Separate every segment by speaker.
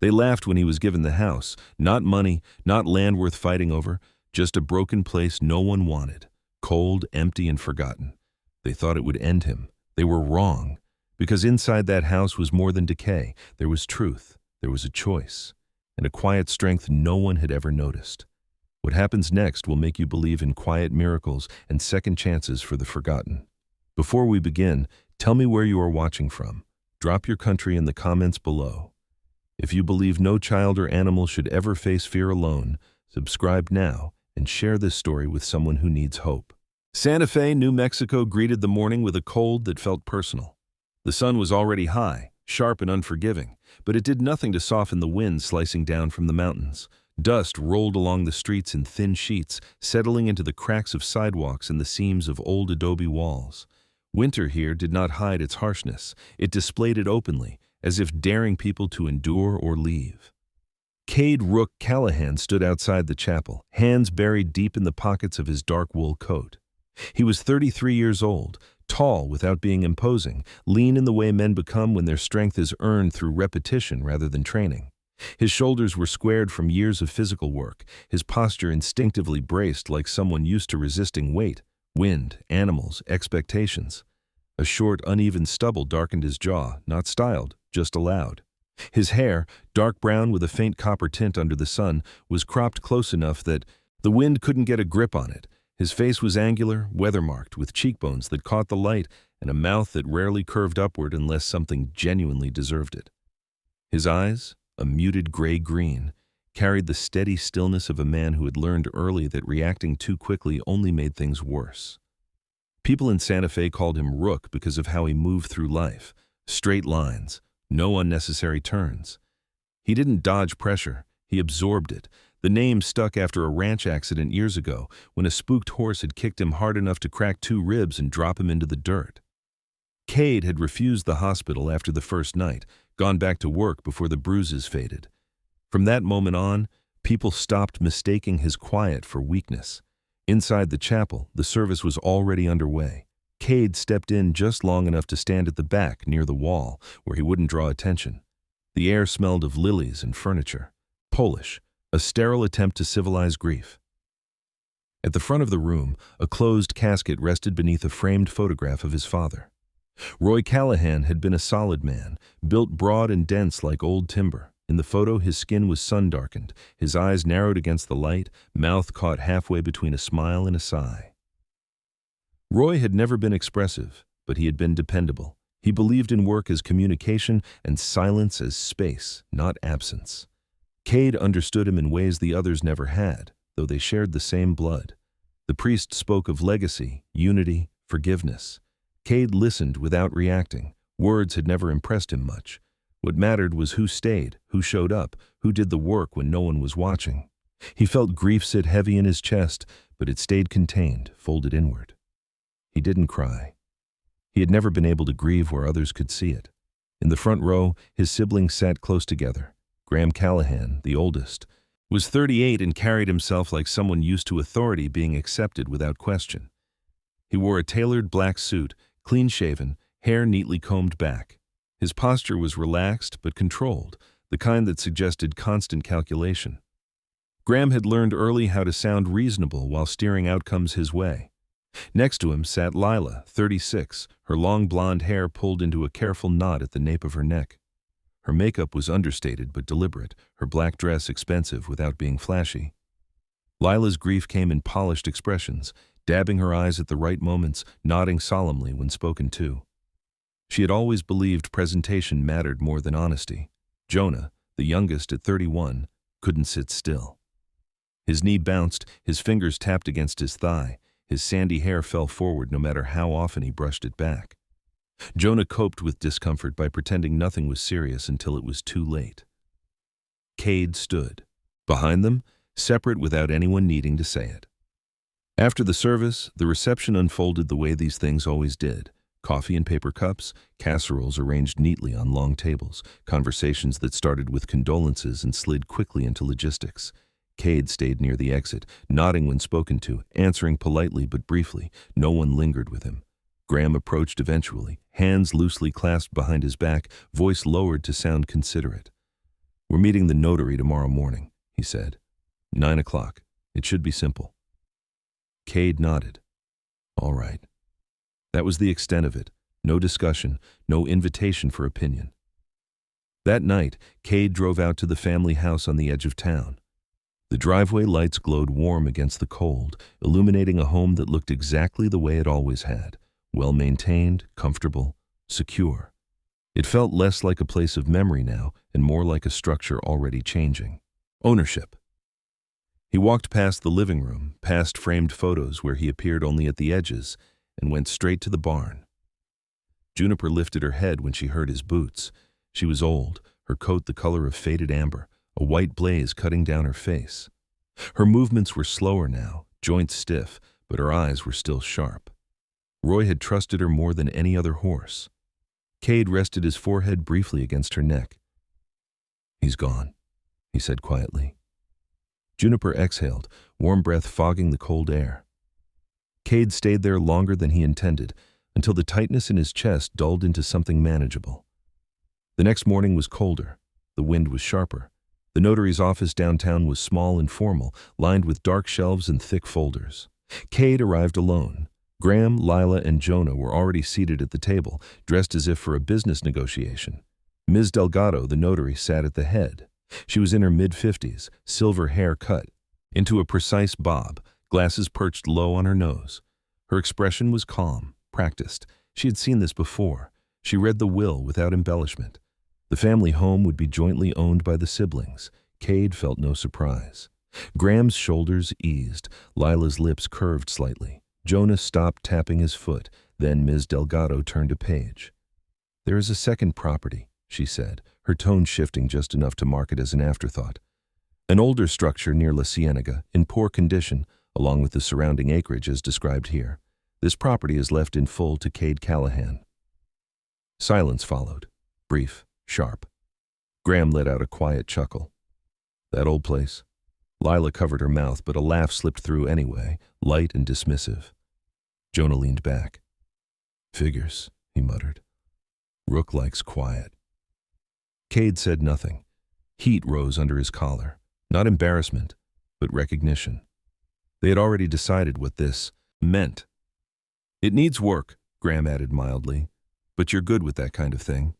Speaker 1: They laughed when he was given the house. Not money, not land worth fighting over, just a broken place no one wanted, cold, empty, and forgotten. They thought it would end him. They were wrong, because inside that house was more than decay. There was truth, there was a choice, and a quiet strength no one had ever noticed. What happens next will make you believe in quiet miracles and second chances for the forgotten. Before we begin, tell me where you are watching from. Drop your country in the comments below. If you believe no child or animal should ever face fear alone, subscribe now and share this story with someone who needs hope. Santa Fe, New Mexico greeted the morning with a cold that felt personal. The sun was already high, sharp and unforgiving, but it did nothing to soften the wind slicing down from the mountains. Dust rolled along the streets in thin sheets, settling into the cracks of sidewalks and the seams of old adobe walls. Winter here did not hide its harshness. It displayed it openly, as if daring people to endure or leave. Cade Rook Callahan stood outside the chapel, hands buried deep in the pockets of his dark wool coat. He was 33 years old, tall without being imposing, lean in the way men become when their strength is earned through repetition rather than training. His shoulders were squared from years of physical work, his posture instinctively braced like someone used to resisting weight, wind, animals, expectations. A short, uneven stubble darkened his jaw, not styled, just allowed. His hair, dark brown with a faint copper tint under the sun, was cropped close enough that the wind couldn't get a grip on it. His face was angular, weather-marked, with cheekbones that caught the light and a mouth that rarely curved upward unless something genuinely deserved it. His eyes, a muted gray-green, carried the steady stillness of a man who had learned early that reacting too quickly only made things worse. People in Santa Fe called him Rook because of how he moved through life. Straight lines, no unnecessary turns. He didn't dodge pressure, he absorbed it. The name stuck after a ranch accident years ago when a spooked horse had kicked him hard enough to crack 2 ribs and drop him into the dirt. Cade had refused the hospital after the first night, gone back to work before the bruises faded. From that moment on, people stopped mistaking his quiet for weakness. Inside the chapel, the service was already underway. Cade stepped in just long enough to stand at the back near the wall, where he wouldn't draw attention. The air smelled of lilies and furniture. Polish, a sterile attempt to civilize grief. At the front of the room, a closed casket rested beneath a framed photograph of his father. Roy Callahan had been a solid man, built broad and dense like old timber. In the photo, his skin was sun-darkened, his eyes narrowed against the light, mouth caught halfway between a smile and a sigh. Roy had never been expressive, but he had been dependable. He believed in work as communication and silence as space, not absence. Cade understood him in ways the others never had, though they shared the same blood. The priest spoke of legacy, unity, forgiveness. Cade listened without reacting. Words had never impressed him much. What mattered was who stayed, who showed up, who did the work when no one was watching. He felt grief sit heavy in his chest, but it stayed contained, folded inward. He didn't cry. He had never been able to grieve where others could see it. In the front row, his siblings sat close together. Graham Callahan, the oldest, was 38 and carried himself like someone used to authority being accepted without question. He wore a tailored black suit, clean-shaven, hair neatly combed back. His posture was relaxed but controlled, the kind that suggested constant calculation. Graham had learned early how to sound reasonable while steering outcomes his way. Next to him sat Lila, 36, her long blonde hair pulled into a careful knot at the nape of her neck. Her makeup was understated but deliberate, her black dress expensive without being flashy. Lila's grief came in polished expressions, dabbing her eyes at the right moments, nodding solemnly when spoken to. She had always believed presentation mattered more than honesty. Jonah, the youngest at 31, couldn't sit still. His knee bounced, his fingers tapped against his thigh, his sandy hair fell forward no matter how often he brushed it back. Jonah coped with discomfort by pretending nothing was serious until it was too late. Cade stood. Behind them, separate without anyone needing to say it. After the service, the reception unfolded the way these things always did. Coffee in paper cups, casseroles arranged neatly on long tables, conversations that started with condolences and slid quickly into logistics. Cade stayed near the exit, nodding when spoken to, answering politely but briefly. No one lingered with him. Graham approached eventually, hands loosely clasped behind his back, voice lowered to sound considerate. "We're meeting the notary tomorrow morning," he said. 9 o'clock. It should be simple. Cade nodded. All right. That was the extent of it. No discussion, no invitation for opinion. That night, Cade drove out to the family house on the edge of town. The driveway lights glowed warm against the cold, illuminating a home that looked exactly the way it always had, well-maintained, comfortable, secure. It felt less like a place of memory now and more like a structure already changing. Ownership. He walked past the living room, past framed photos where he appeared only at the edges, and went straight to the barn. Juniper lifted her head when she heard his boots. She was old, her coat the color of faded amber, a white blaze cutting down her face. Her movements were slower now, joints stiff, but her eyes were still sharp. Roy had trusted her more than any other horse. Cade rested his forehead briefly against her neck. "He's gone," he said quietly. Juniper exhaled, warm breath fogging the cold air. Cade stayed there longer than he intended, until the tightness in his chest dulled into something manageable. The next morning was colder. The wind was sharper. The notary's office downtown was small and formal, lined with dark shelves and thick folders. Cade arrived alone. Graham, Lila, and Jonah were already seated at the table, dressed as if for a business negotiation. Ms. Delgado, the notary, sat at the head. She was in her mid-50s, silver hair cut into a precise bob, glasses perched low on her nose. Her expression was calm, practiced. She had seen this before. She read the will without embellishment. The family home would be jointly owned by the siblings. Cade felt no surprise. Graham's shoulders eased. Lila's lips curved slightly. Jonah stopped tapping his foot. Then Ms. Delgado turned a page. "There is a second property," she said, her tone shifting just enough to mark it as an afterthought. "An older structure near La Cienega, in poor condition, along with the surrounding acreage as described here. This property is left in full to Cade Callahan." Silence followed, brief, sharp. Graham let out a quiet chuckle. "That old place?" Lila covered her mouth, but a laugh slipped through anyway, light and dismissive. Jonah leaned back. "Figures," he muttered. "Rook likes quiet." Cade said nothing. Heat rose under his collar. Not embarrassment, but recognition. They had already decided what this meant. "It needs work," Graham added mildly, "but you're good with that kind of thing."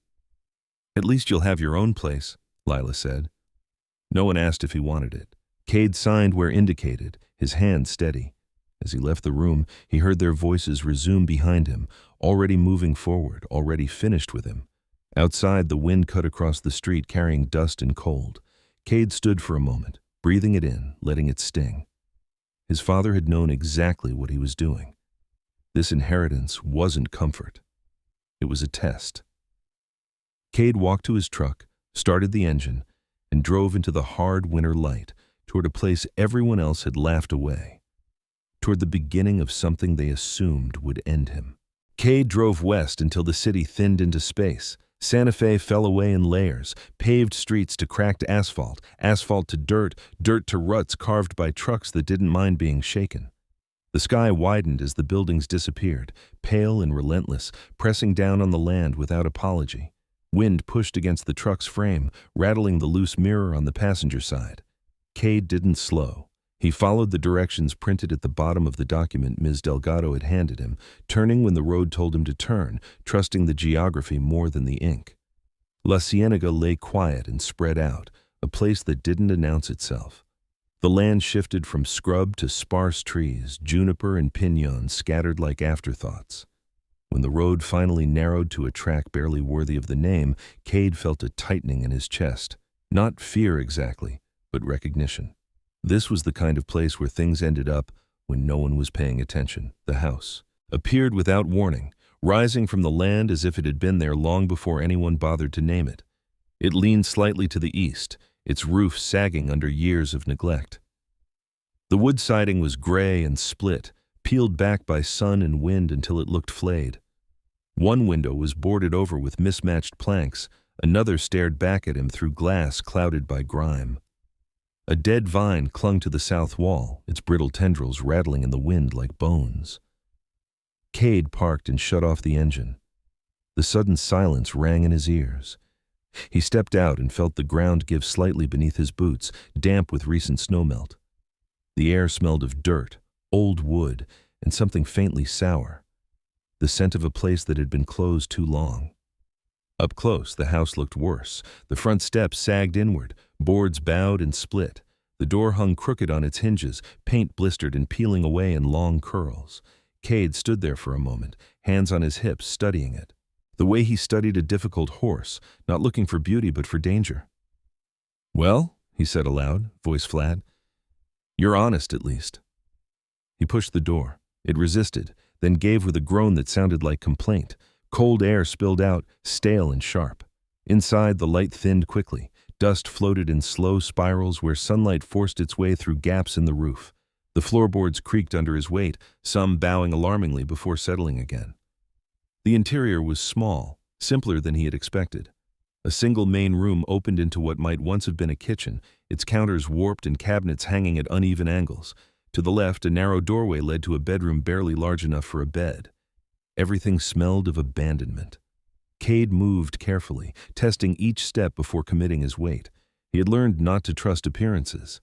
Speaker 1: "At least you'll have your own place," Lila said. No one asked if he wanted it. Cade signed where indicated, his hand steady. As he left the room, he heard their voices resume behind him, already moving forward, already finished with him. Outside, the wind cut across the street carrying dust and cold. Cade stood for a moment, breathing it in, letting it sting. His father had known exactly what he was doing. This inheritance wasn't comfort. It was a test. Cade walked to his truck, started the engine, and drove into the hard winter light, toward a place everyone else had laughed away, toward the beginning of something they assumed would end him. Cade drove west until the city thinned into space. Santa Fe fell away in layers, paved streets to cracked asphalt, asphalt to dirt, dirt to ruts carved by trucks that didn't mind being shaken. The sky widened as the buildings disappeared, pale and relentless, pressing down on the land without apology. Wind pushed against the truck's frame, rattling the loose mirror on the passenger side. Cade didn't slow. He followed the directions printed at the bottom of the document Ms. Delgado had handed him, turning when the road told him to turn, trusting the geography more than the ink. La Cienega lay quiet and spread out, a place that didn't announce itself. The land shifted from scrub to sparse trees, juniper and pinon scattered like afterthoughts. When the road finally narrowed to a track barely worthy of the name, Cade felt a tightening in his chest. Not fear exactly, but recognition. This was the kind of place where things ended up when no one was paying attention. The house appeared without warning, rising from the land as if it had been there long before anyone bothered to name it. It leaned slightly to the east, its roof sagging under years of neglect. The wood siding was gray and split, peeled back by sun and wind until it looked flayed. One window was boarded over with mismatched planks, another stared back at him through glass clouded by grime. A dead vine clung to the south wall, its brittle tendrils rattling in the wind like bones. Cade parked and shut off the engine. The sudden silence rang in his ears. He stepped out and felt the ground give slightly beneath his boots, damp with recent snowmelt. The air smelled of dirt, old wood, and something faintly sour, the scent of a place that had been closed too long. Up close, the house looked worse. The front steps sagged inward, boards bowed and split. The door hung crooked on its hinges, paint blistered and peeling away in long curls. Cade stood there for a moment, hands on his hips, studying it. The way he studied a difficult horse, not looking for beauty but for danger. "Well," he said aloud, voice flat, "you're honest at least." He pushed the door. It resisted, then gave with a groan that sounded like complaint. Cold air spilled out, stale and sharp. Inside, the light thinned quickly. Dust floated in slow spirals where sunlight forced its way through gaps in the roof. The floorboards creaked under his weight, some bowing alarmingly before settling again. The interior was small, simpler than he had expected. A single main room opened into what might once have been a kitchen, its counters warped and cabinets hanging at uneven angles. To the left, a narrow doorway led to a bedroom barely large enough for a bed. Everything smelled of abandonment. Cade moved carefully, testing each step before committing his weight. He had learned not to trust appearances.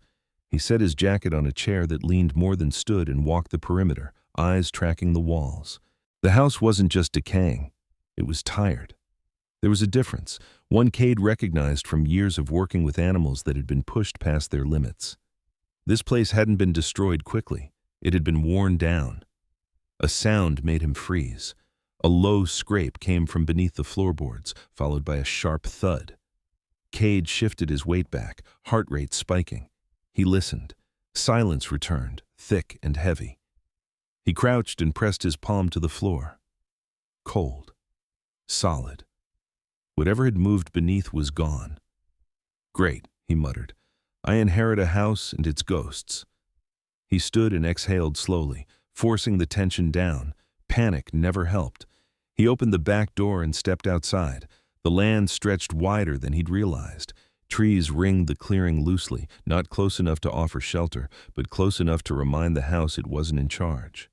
Speaker 1: He set his jacket on a chair that leaned more than stood and walked the perimeter, eyes tracking the walls. The house wasn't just decaying. It was tired. There was a difference, one Cade recognized from years of working with animals that had been pushed past their limits. This place hadn't been destroyed quickly. It had been worn down. A sound made him freeze. A low scrape came from beneath the floorboards, followed by a sharp thud. Cade shifted his weight back, heart rate spiking. He listened. Silence returned, thick and heavy. He crouched and pressed his palm to the floor. Cold. Solid. Whatever had moved beneath was gone. "Great," he muttered. "I inherit a house and its ghosts." He stood and exhaled slowly, forcing the tension down. Panic never helped. He opened the back door and stepped outside. The land stretched wider than he'd realized. Trees ringed the clearing loosely, not close enough to offer shelter, but close enough to remind the house it wasn't in charge.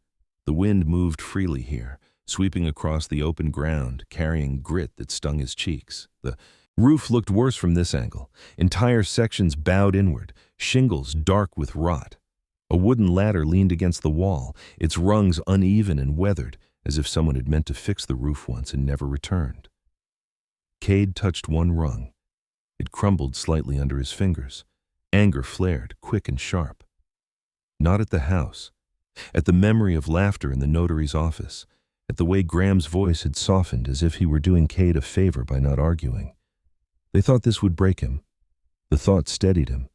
Speaker 1: The wind moved freely here, sweeping across the open ground, carrying grit that stung his cheeks. The roof looked worse from this angle. Entire sections bowed inward, shingles dark with rot. A wooden ladder leaned against the wall, its rungs uneven and weathered, as if someone had meant to fix the roof once and never returned. Cade touched one rung. It crumbled slightly under his fingers. Anger flared, quick and sharp. Not at the house. At the memory of laughter in the notary's office. At the way Graham's voice had softened as if he were doing Cade a favor by not arguing. They thought this would break him. The thought steadied him.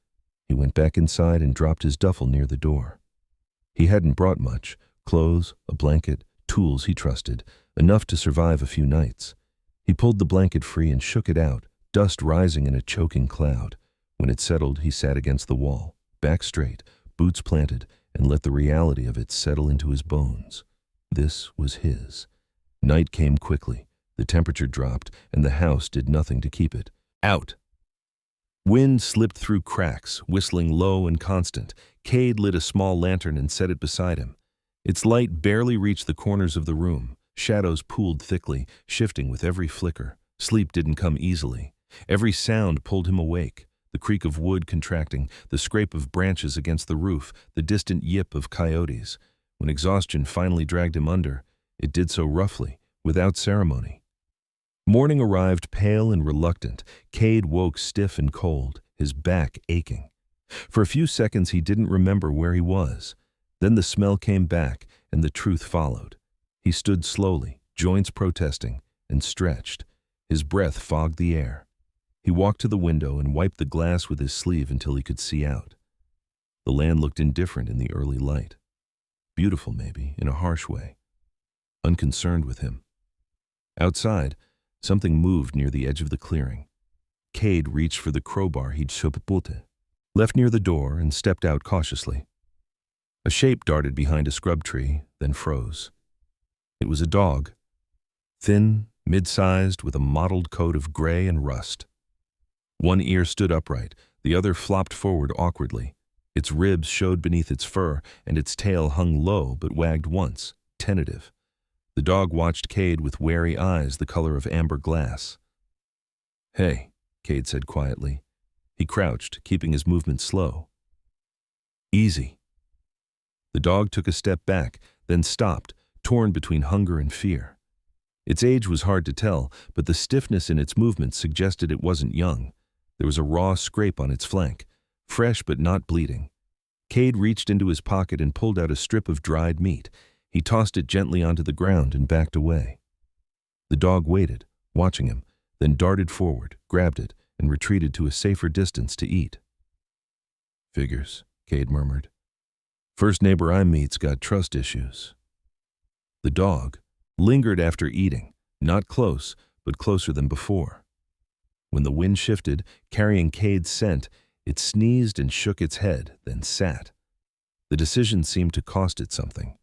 Speaker 1: He went back inside and dropped his duffel near the door. He hadn't brought much: clothes, a blanket, tools he trusted, enough to survive a few nights. He pulled the blanket free and shook it out, dust rising in a choking cloud. When it settled, he sat against the wall, back straight, boots planted, and let the reality of it settle into his bones. This was his. Night came quickly. The temperature dropped, and the house did nothing to keep it out. Wind slipped through cracks, whistling low and constant. Cade lit a small lantern and set it beside him. Its light barely reached the corners of the room. Shadows pooled thickly, shifting with every flicker. Sleep didn't come easily. Every sound pulled him awake. The creak of wood contracting, the scrape of branches against the roof, the distant yip of coyotes. When exhaustion finally dragged him under, it did so roughly, without ceremony. Morning arrived pale and reluctant. Cade woke stiff and cold, his back aching. For a few seconds he didn't remember where he was. Then the smell came back, and the truth followed. He stood slowly, joints protesting, and stretched. His breath fogged the air. He walked to the window and wiped the glass with his sleeve until he could see out. The land looked indifferent in the early light. Beautiful, maybe, in a harsh way. Unconcerned with him. Outside, something moved near the edge of the clearing. Cade reached for the crowbar he'd shopapute, left near the door, and stepped out cautiously. A shape darted behind a scrub tree, then froze. It was a dog. Thin, mid-sized, with a mottled coat of gray and rust. One ear stood upright, the other flopped forward awkwardly. Its ribs showed beneath its fur, and its tail hung low but wagged once, tentative. The dog watched Cade with wary eyes the color of amber glass. "Hey," Cade said quietly. He crouched, keeping his movement slow. Easy. The dog took a step back, then stopped, torn between hunger and fear. Its age was hard to tell, but the stiffness in its movements suggested it wasn't young. There was a raw scrape on its flank, fresh but not bleeding. Cade reached into his pocket and pulled out a strip of dried meat. He tossed it gently onto the ground and backed away. The dog waited, watching him, then darted forward, grabbed it, and retreated to a safer distance to eat. Figures, Cade murmured. First neighbor I meet's got trust issues. The dog lingered after eating, not close, but closer than before. When the wind shifted, carrying Cade's scent, it sneezed and shook its head, then sat. The decision seemed to cost it something.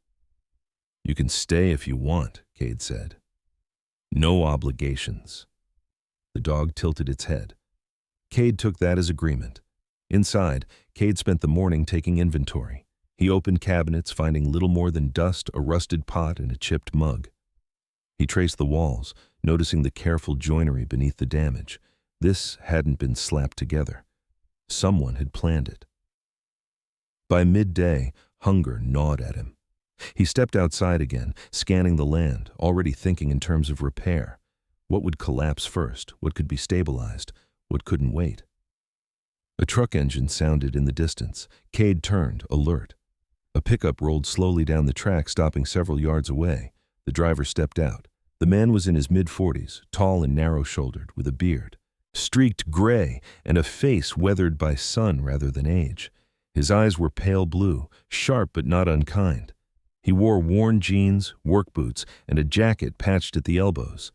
Speaker 1: You can stay if you want, Cade said. No obligations. The dog tilted its head. Cade took that as agreement. Inside, Cade spent the morning taking inventory. He opened cabinets, finding little more than dust, a rusted pot, and a chipped mug. He traced the walls, noticing the careful joinery beneath the damage. This hadn't been slapped together. Someone had planned it. By midday, hunger gnawed at him. He stepped outside again, scanning the land, already thinking in terms of repair. What would collapse first? What could be stabilized? What couldn't wait? A truck engine sounded in the distance. Cade turned, alert. A pickup rolled slowly down the track, stopping several yards away. The driver stepped out. The man was in his mid-40s, tall and narrow-shouldered, with a beard, streaked gray, and a face weathered by sun rather than age. His eyes were pale blue, sharp but not unkind. He wore worn jeans, work boots, and a jacket patched at the elbows.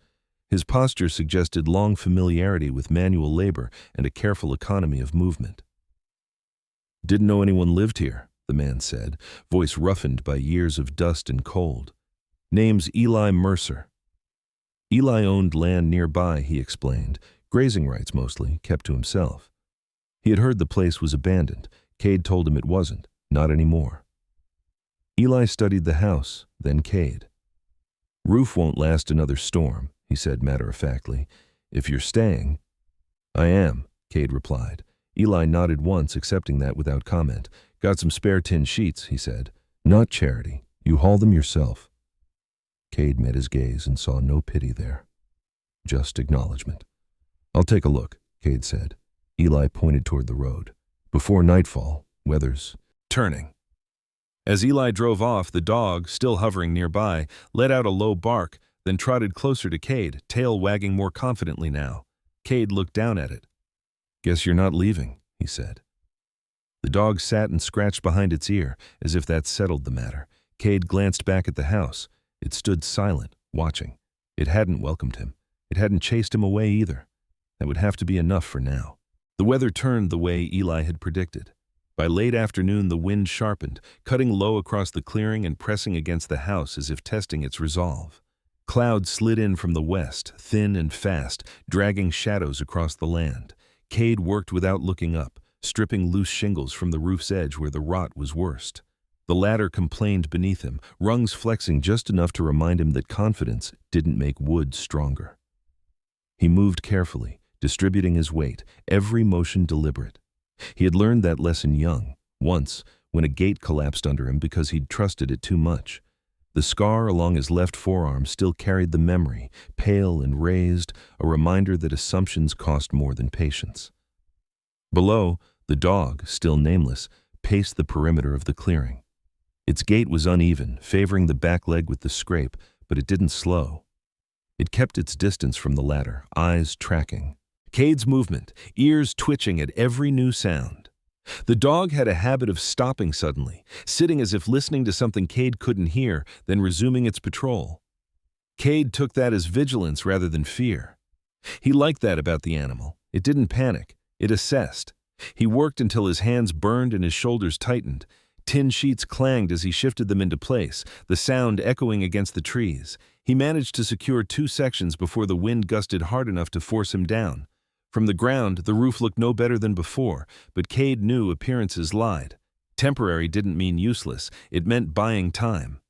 Speaker 1: His posture suggested long familiarity with manual labor and a careful economy of movement. Didn't know anyone lived here, the man said, voice roughened by years of dust and cold. Name's Eli Mercer. Eli owned land nearby, he explained, grazing rights mostly, kept to himself. He had heard the place was abandoned. Cade told him it wasn't, not anymore. Eli studied the house, then Cade. Roof won't last another storm, he said matter-of-factly. If you're staying. I am, Cade replied. Eli nodded once, accepting that without comment. Got some spare tin sheets, he said. Not charity. You haul them yourself. Cade met his gaze and saw no pity there. Just acknowledgement. I'll take a look, Cade said. Eli pointed toward the road. Before nightfall, weather's turning. As Eli drove off, the dog, still hovering nearby, let out a low bark, then trotted closer to Cade, tail wagging more confidently now. Cade looked down at it. Guess you're not leaving, he said. The dog sat and scratched behind its ear, as if that settled the matter. Cade glanced back at the house. It stood silent, watching. It hadn't welcomed him. It hadn't chased him away either. That would have to be enough for now. The weather turned the way Eli had predicted. By late afternoon, the wind sharpened, cutting low across the clearing and pressing against the house as if testing its resolve. Clouds slid in from the west, thin and fast, dragging shadows across the land. Cade worked without looking up, stripping loose shingles from the roof's edge where the rot was worst. The ladder complained beneath him, rungs flexing just enough to remind him that confidence didn't make wood stronger. He moved carefully, distributing his weight, every motion deliberate. He had learned that lesson young, once, when a gate collapsed under him because he'd trusted it too much. The scar along his left forearm still carried the memory, pale and raised, a reminder that assumptions cost more than patience. Below, the dog, still nameless, paced the perimeter of the clearing. Its gait was uneven, favoring the back leg with the scrape, but it didn't slow. It kept its distance from the ladder, eyes tracking. Cade's movement, ears twitching at every new sound. The dog had a habit of stopping suddenly, sitting as if listening to something Cade couldn't hear, then resuming its patrol. Cade took that as vigilance rather than fear. He liked that about the animal. It didn't panic. It assessed. He worked until his hands burned and his shoulders tightened. Tin sheets clanged as he shifted them into place, the sound echoing against the trees. He managed to secure 2 sections before the wind gusted hard enough to force him down. From the ground, the roof looked no better than before, but Cade knew appearances lied. Temporary didn't mean useless. It meant buying time.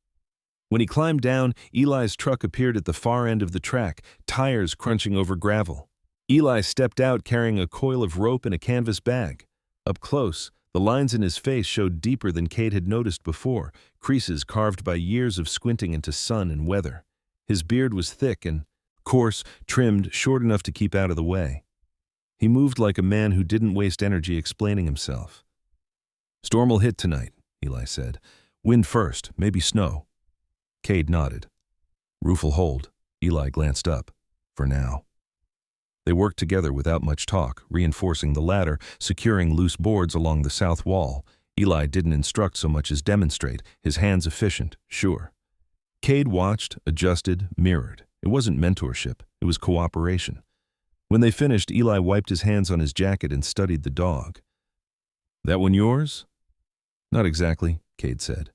Speaker 1: When he climbed down, Eli's truck appeared at the far end of the track, tires crunching over gravel. Eli stepped out carrying a coil of rope and a canvas bag. Up close, the lines in his face showed deeper than Cade had noticed before, creases carved by years of squinting into sun and weather. His beard was thick and coarse, trimmed short enough to keep out of the way. He moved like a man who didn't waste energy explaining himself. "Storm will hit tonight," Eli said. "Wind first, maybe snow." Cade nodded. "Roof will hold." Eli glanced up. "For now." They worked together without much talk, reinforcing the ladder, securing loose boards along the south wall. Eli didn't instruct so much as demonstrate, his hands efficient, sure. Cade watched, adjusted, mirrored. It wasn't mentorship, it was cooperation. When they finished, Eli wiped his hands on his jacket and studied the dog. "That one yours?" "Not exactly," Cade said.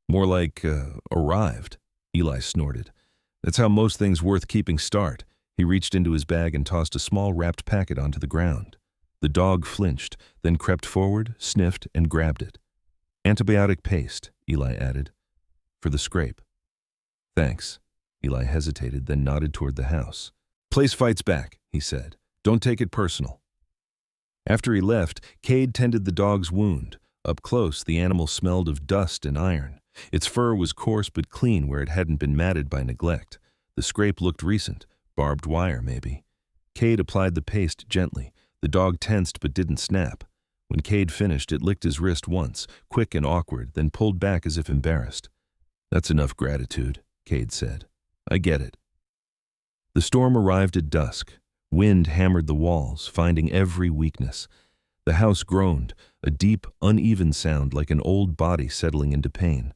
Speaker 1: "More like, arrived." Eli snorted. "That's how most things worth keeping start." He reached into his bag and tossed a small wrapped packet onto the ground. The dog flinched, then crept forward, sniffed, and grabbed it. "Antibiotic paste," Eli added. "For the scrape." "Thanks." Eli hesitated, then nodded toward the house. "Place fights back," he said. "Don't take it personal." After he left, Cade tended the dog's wound. Up close, the animal smelled of dust and iron. Its fur was coarse but clean where it hadn't been matted by neglect. The scrape looked recent. Barbed wire, maybe. Cade applied the paste gently. The dog tensed but didn't snap. When Cade finished, it licked his wrist once, quick and awkward, then pulled back as if embarrassed. "That's enough gratitude," Cade said. "I get it." The storm arrived at dusk. Wind hammered the walls, finding every weakness. The house groaned, a deep, uneven sound like an old body settling into pain.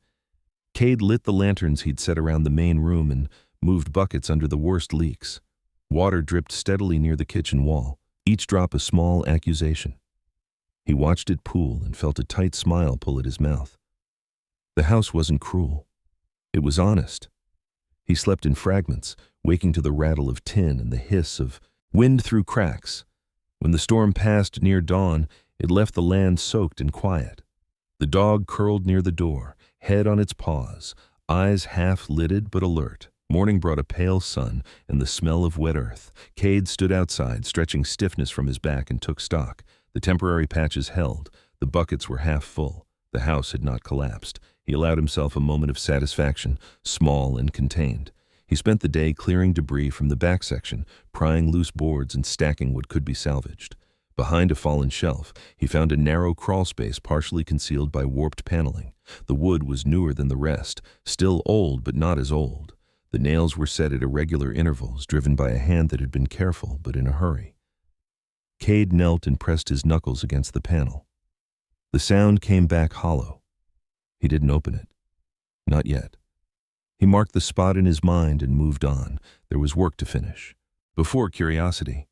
Speaker 1: Cade lit the lanterns he'd set around the main room and moved buckets under the worst leaks. Water dripped steadily near the kitchen wall, each drop a small accusation. He watched it pool and felt a tight smile pull at his mouth. The house wasn't cruel. It was honest. He slept in fragments, waking to the rattle of tin and the hiss of wind through cracks. When the storm passed near dawn, it left the land soaked and quiet. The dog curled near the door, head on its paws, eyes half-lidded but alert. Morning brought a pale sun and the smell of wet earth. Cade stood outside, stretching stiffness from his back, and took stock. The temporary patches held. The buckets were half full. The house had not collapsed. He allowed himself a moment of satisfaction, small and contained. He spent the day clearing debris from the back section, prying loose boards and stacking what could be salvaged. Behind a fallen shelf, he found a narrow crawl space partially concealed by warped paneling. The wood was newer than the rest, still old but not as old. The nails were set at irregular intervals, driven by a hand that had been careful but in a hurry. Cade knelt and pressed his knuckles against the panel. The sound came back hollow. He didn't open it. Not yet. He marked the spot in his mind and moved on. There was work to finish. Before curiosity.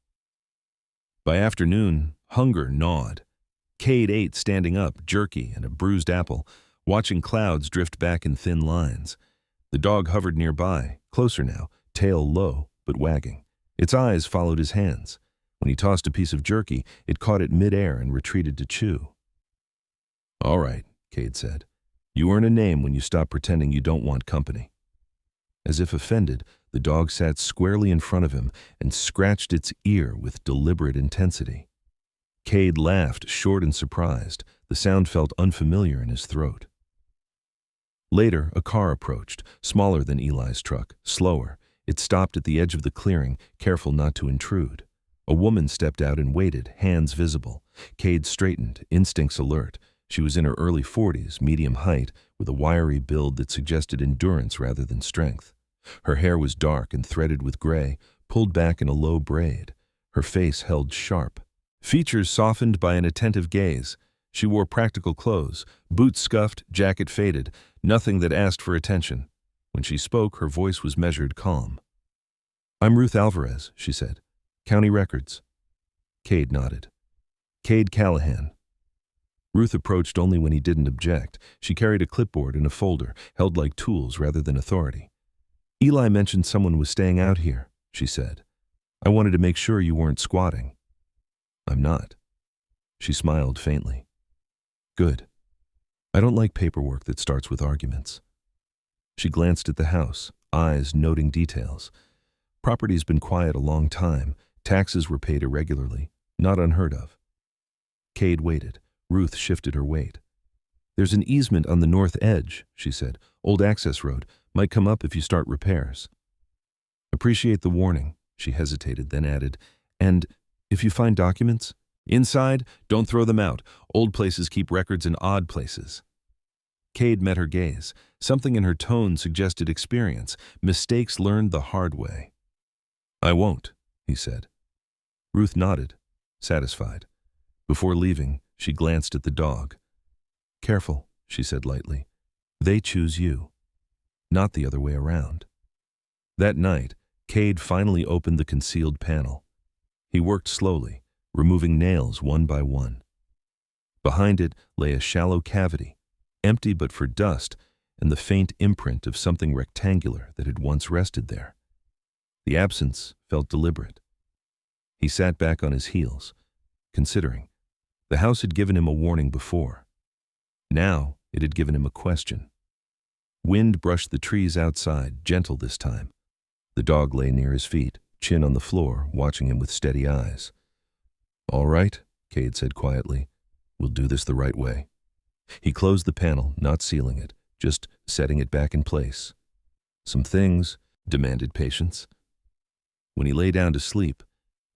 Speaker 1: By afternoon, hunger gnawed. Cade ate standing up, jerky and a bruised apple, watching clouds drift back in thin lines. The dog hovered nearby, closer now, tail low, but wagging. Its eyes followed his hands. When he tossed a piece of jerky, it caught it midair and retreated to chew. "All right," Cade said. "You earn a name when you stop pretending you don't want company." As if offended, the dog sat squarely in front of him and scratched its ear with deliberate intensity. Cade laughed, short and surprised. The sound felt unfamiliar in his throat. Later, a car approached, smaller than Eli's truck, slower. It stopped at the edge of the clearing, careful not to intrude. A woman stepped out and waited, hands visible. Cade straightened, instincts alert. She was in her early 40s, medium height, with a wiry build that suggested endurance rather than strength. Her hair was dark and threaded with gray, pulled back in a low braid. Her face held sharp, features softened by an attentive gaze. She wore practical clothes, boots scuffed, jacket faded, nothing that asked for attention. When she spoke, her voice was measured, calm. "I'm Ruth Alvarez," she said. "County Records." Cade nodded. "Cade Callahan." Ruth approached only when he didn't object. She carried a clipboard and a folder, held like tools rather than authority. "Eli mentioned someone was staying out here," she said. "I wanted to make sure you weren't squatting." "I'm not." She smiled faintly. "Good. I don't like paperwork that starts with arguments." She glanced at the house, eyes noting details. Property's been quiet a long time. Taxes were paid irregularly, not unheard of. Cade waited. Ruth shifted her weight. "There's an easement on the north edge," she said. "Old access road. Might come up if you start repairs." "Appreciate the warning," she hesitated, then added, "And if you find documents?" "Inside, don't throw them out. Old places keep records in odd places." Cade met her gaze. Something in her tone suggested experience, mistakes learned the hard way. "I won't," he said. Ruth nodded, satisfied. Before leaving, she glanced at the dog. "Careful," she said lightly. "They choose you, not the other way around." That night, Cade finally opened the concealed panel. He worked slowly, removing nails one by one. Behind it lay a shallow cavity, empty but for dust and the faint imprint of something rectangular that had once rested there. The absence felt deliberate. He sat back on his heels, considering. The house had given him a warning before. Now it had given him a question. Wind brushed the trees outside, gentle this time. The dog lay near his feet, chin on the floor, watching him with steady eyes. "All right," Cade said quietly. "We'll do this the right way." He closed the panel, not sealing it, just setting it back in place. Some things demanded patience. When he lay down to sleep,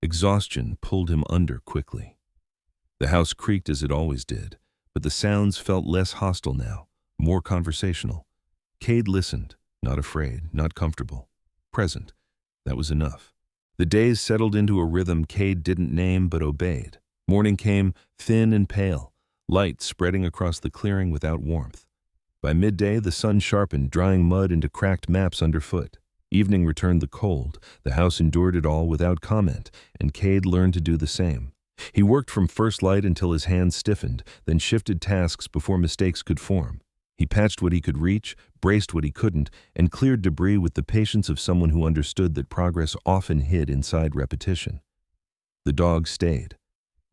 Speaker 1: exhaustion pulled him under quickly. The house creaked as it always did, but the sounds felt less hostile now, more conversational. Cade listened, not afraid, not comfortable. Present. That was enough. The days settled into a rhythm Cade didn't name but obeyed. Morning came, thin and pale, light spreading across the clearing without warmth. By midday, the sun sharpened, drying mud into cracked maps underfoot. Evening returned the cold. The house endured it all without comment, and Cade learned to do the same. He worked from first light until his hands stiffened, then shifted tasks before mistakes could form. He patched what he could reach, braced what he couldn't, and cleared debris with the patience of someone who understood that progress often hid inside repetition. The dog stayed.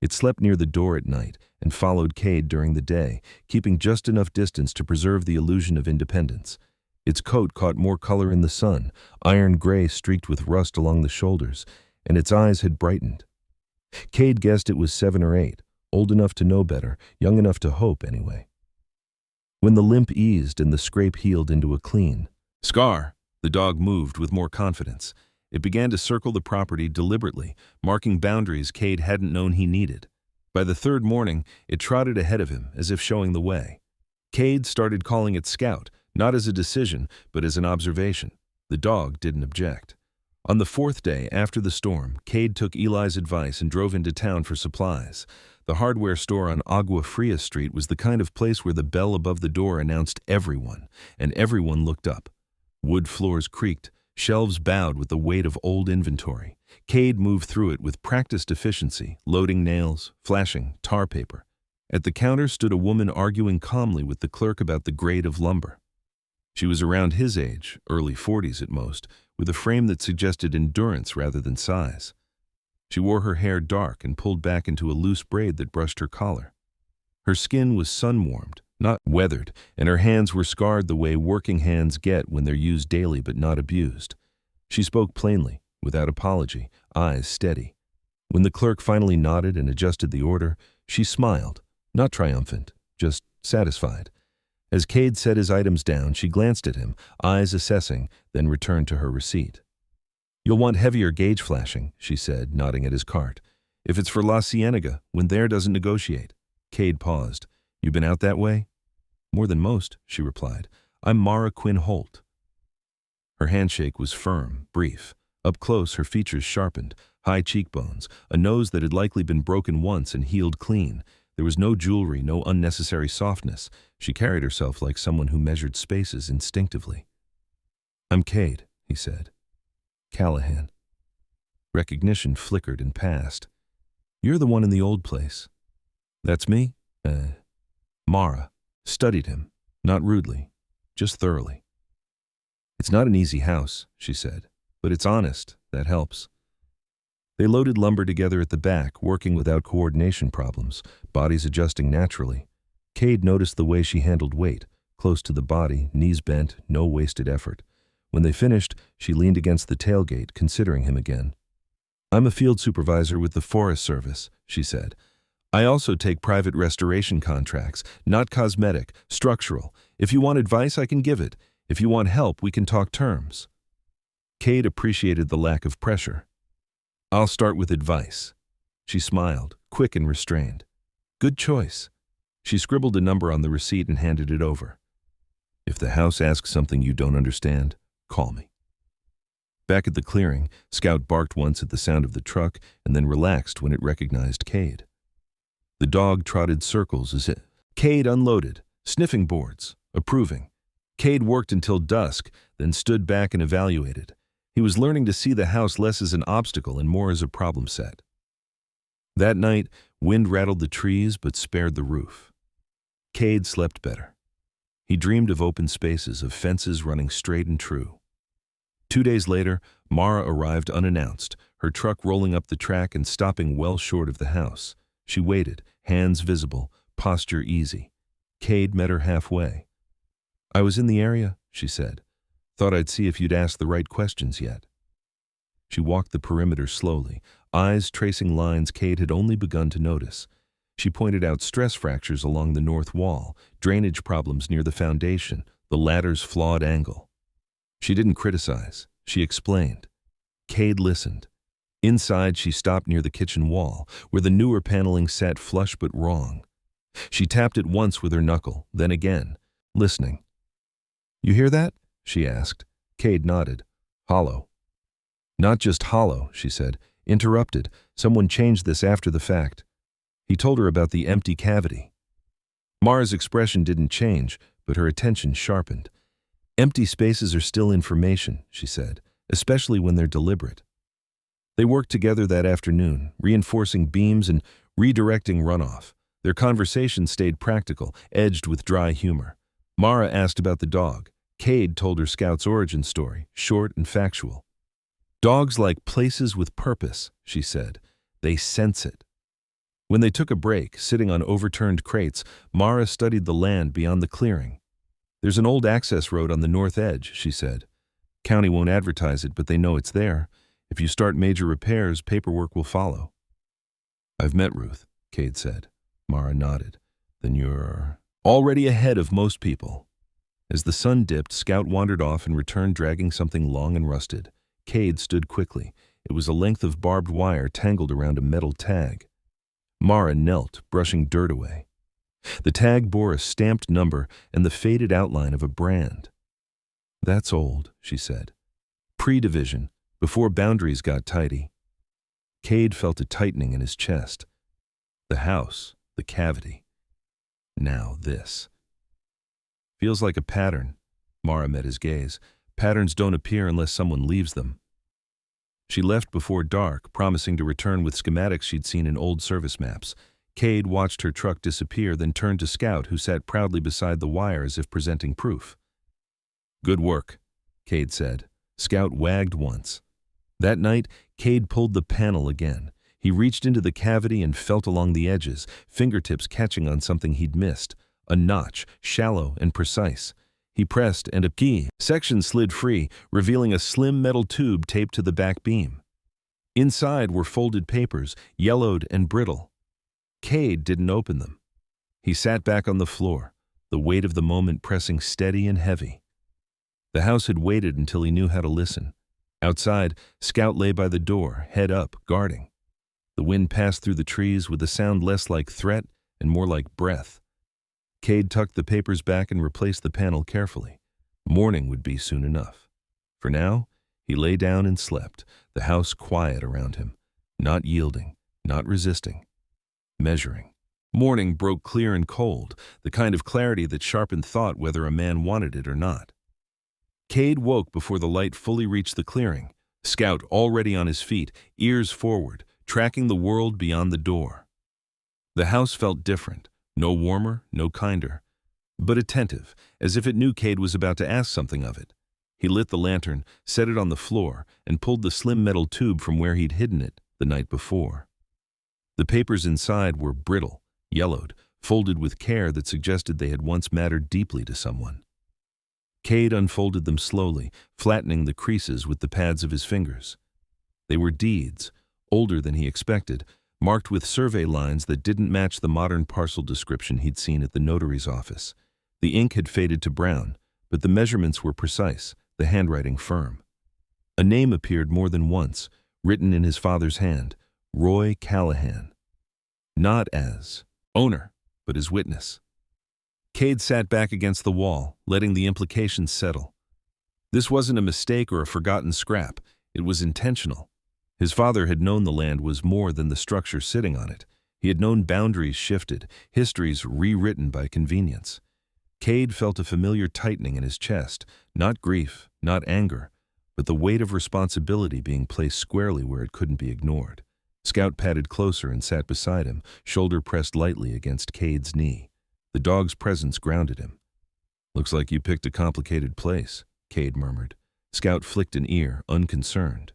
Speaker 1: It slept near the door at night and followed Cade during the day, keeping just enough distance to preserve the illusion of independence. Its coat caught more color in the sun, iron gray streaked with rust along the shoulders, and its eyes had brightened. Cade guessed it was 7 or 8, old enough to know better, young enough to hope anyway. When the limp eased and the scrape healed into a clean scar, the dog moved with more confidence. It began to circle the property deliberately, marking boundaries Cade hadn't known he needed. By the third morning, it trotted ahead of him, as if showing the way. Cade started calling it Scout, not as a decision, but as an observation. The dog didn't object. On the 4th day after the storm, Cade took Eli's advice and drove into town for supplies. The hardware store on Agua Fria Street was the kind of place where the bell above the door announced everyone, and everyone looked up. Wood floors creaked, shelves bowed with the weight of old inventory. Cade moved through it with practiced efficiency, loading nails, flashing tar paper. At the counter stood a woman arguing calmly with the clerk about the grade of lumber. She was around his age, early 40s at most, with a frame that suggested endurance rather than size. She wore her hair dark and pulled back into a loose braid that brushed her collar. Her skin was sun-warmed, not weathered, and her hands were scarred the way working hands get when they're used daily but not abused. She spoke plainly, without apology, eyes steady. When the clerk finally nodded and adjusted the order, she smiled, not triumphant, just satisfied. As Cade set his items down, she glanced at him, eyes assessing, then returned to her receipt. "You'll want heavier gauge flashing," she said, nodding at his cart. "If it's for La Cienega, when there doesn't negotiate." Cade paused. "You been out that way?" "More than most," she replied. "I'm Mara Quinn Holt." Her handshake was firm, brief. Up close, her features sharpened, high cheekbones, a nose that had likely been broken once and healed clean. There was no jewelry, no unnecessary softness. She carried herself like someone who measured spaces instinctively. "I'm Cade," he said. "Callahan." Recognition flickered and passed. "You're the one in the old place." "That's me?" Mara studied him, not rudely, just thoroughly. "It's not an easy house," she said, "but it's honest. That helps." They loaded lumber together at the back, working without coordination problems, bodies adjusting naturally. Cade noticed the way she handled weight, close to the body, knees bent, no wasted effort. When they finished, she leaned against the tailgate, considering him again. I'm a field supervisor with the Forest Service, she said. I also take private restoration contracts, not cosmetic, structural. If you want advice, I can give it. If you want help, we can talk terms. Cade appreciated the lack of pressure. I'll start with advice. She smiled, quick and restrained. Good choice. She scribbled a number on the receipt and handed it over. If the house asks something you don't understand, call me. Back at the clearing, Scout barked once at the sound of the truck and then relaxed when it recognized Cade. The dog trotted circles as it. Cade unloaded, sniffing boards, approving. Cade worked until dusk, then stood back and evaluated. He was learning to see the house less as an obstacle and more as a problem set. That night, wind rattled the trees but spared the roof. Cade slept better. He dreamed of open spaces, of fences running straight and true. 2 days later, Mara arrived unannounced, her truck rolling up the track and stopping well short of the house. She waited, hands visible, posture easy. Cade met her halfway. I was in the area, she said. Thought I'd see if you'd asked the right questions yet. She walked the perimeter slowly, eyes tracing lines Cade had only begun to notice. She pointed out stress fractures along the north wall, drainage problems near the foundation, the ladder's flawed angle. She didn't criticize. She explained. Cade listened. Inside, she stopped near the kitchen wall, where the newer paneling sat flush but wrong. She tapped it once with her knuckle, then again, listening. You hear that? She asked. Cade nodded. Hollow. Not just hollow, she said. Interrupted. Someone changed this after the fact. He told her about the empty cavity. Mara's expression didn't change, but her attention sharpened. Empty spaces are still information, she said, especially when they're deliberate. They worked together that afternoon, reinforcing beams and redirecting runoff. Their conversation stayed practical, edged with dry humor. Mara asked about the dog. Cade told her Scout's origin story, short and factual. Dogs like places with purpose, she said. They sense it. When they took a break, sitting on overturned crates, Mara studied the land beyond the clearing. There's an old access road on the north edge, she said. County won't advertise it, but they know it's there. If you start major repairs, paperwork will follow. I've met Ruth, Cade said. Mara nodded. Then you're already ahead of most people. As the sun dipped, Scout wandered off and returned dragging something long and rusted. Cade stood quickly. It was a length of barbed wire tangled around a metal tag. Mara knelt, brushing dirt away. The tag bore a stamped number and the faded outline of a brand. That's old, she said. Pre-division, before boundaries got tidy. Cade felt a tightening in his chest. The house, the cavity. Now this. Feels like a pattern. Mara met his gaze. Patterns don't appear unless someone leaves them. She left before dark, promising to return with schematics she'd seen in old service maps. Cade watched her truck disappear, then turned to Scout, who sat proudly beside the wire as if presenting proof. Good work, Cade said. Scout wagged once. That night, Cade pulled the panel again. He reached into the cavity and felt along the edges, fingertips catching on something he'd missed. A notch, shallow and precise. He pressed, and a key section slid free, revealing a slim metal tube taped to the back beam. Inside were folded papers, yellowed and brittle. Cade didn't open them. He sat back on the floor, the weight of the moment pressing steady and heavy. The house had waited until he knew how to listen. Outside, Scout lay by the door, head up, guarding. The wind passed through the trees with a sound less like threat and more like breath. Cade tucked the papers back and replaced the panel carefully. Morning would be soon enough. For now, he lay down and slept, the house quiet around him, not yielding, not resisting, measuring. Morning broke clear and cold, the kind of clarity that sharpened thought whether a man wanted it or not. Cade woke before the light fully reached the clearing, Scout already on his feet, ears forward, tracking the world beyond the door. The house felt different. No warmer, no kinder, but attentive, as if it knew Cade was about to ask something of it. He lit the lantern, set it on the floor, and pulled the slim metal tube from where he'd hidden it the night before. The papers inside were brittle, yellowed, folded with care that suggested they had once mattered deeply to someone. Cade unfolded them slowly, flattening the creases with the pads of his fingers. They were deeds, older than he expected, marked with survey lines that didn't match the modern parcel description he'd seen at the notary's office. The ink had faded to brown, but the measurements were precise, the handwriting firm. A name appeared more than once, written in his father's hand, Roy Callahan. Not as owner, but as witness. Cade sat back against the wall, letting the implications settle. This wasn't a mistake or a forgotten scrap. It was intentional. His father had known the land was more than the structure sitting on it. He had known boundaries shifted, histories rewritten by convenience. Cade felt a familiar tightening in his chest, not grief, not anger, but the weight of responsibility being placed squarely where it couldn't be ignored. Scout padded closer and sat beside him, shoulder pressed lightly against Cade's knee. The dog's presence grounded him. "Looks like you picked a complicated place," Cade murmured. Scout flicked an ear, unconcerned.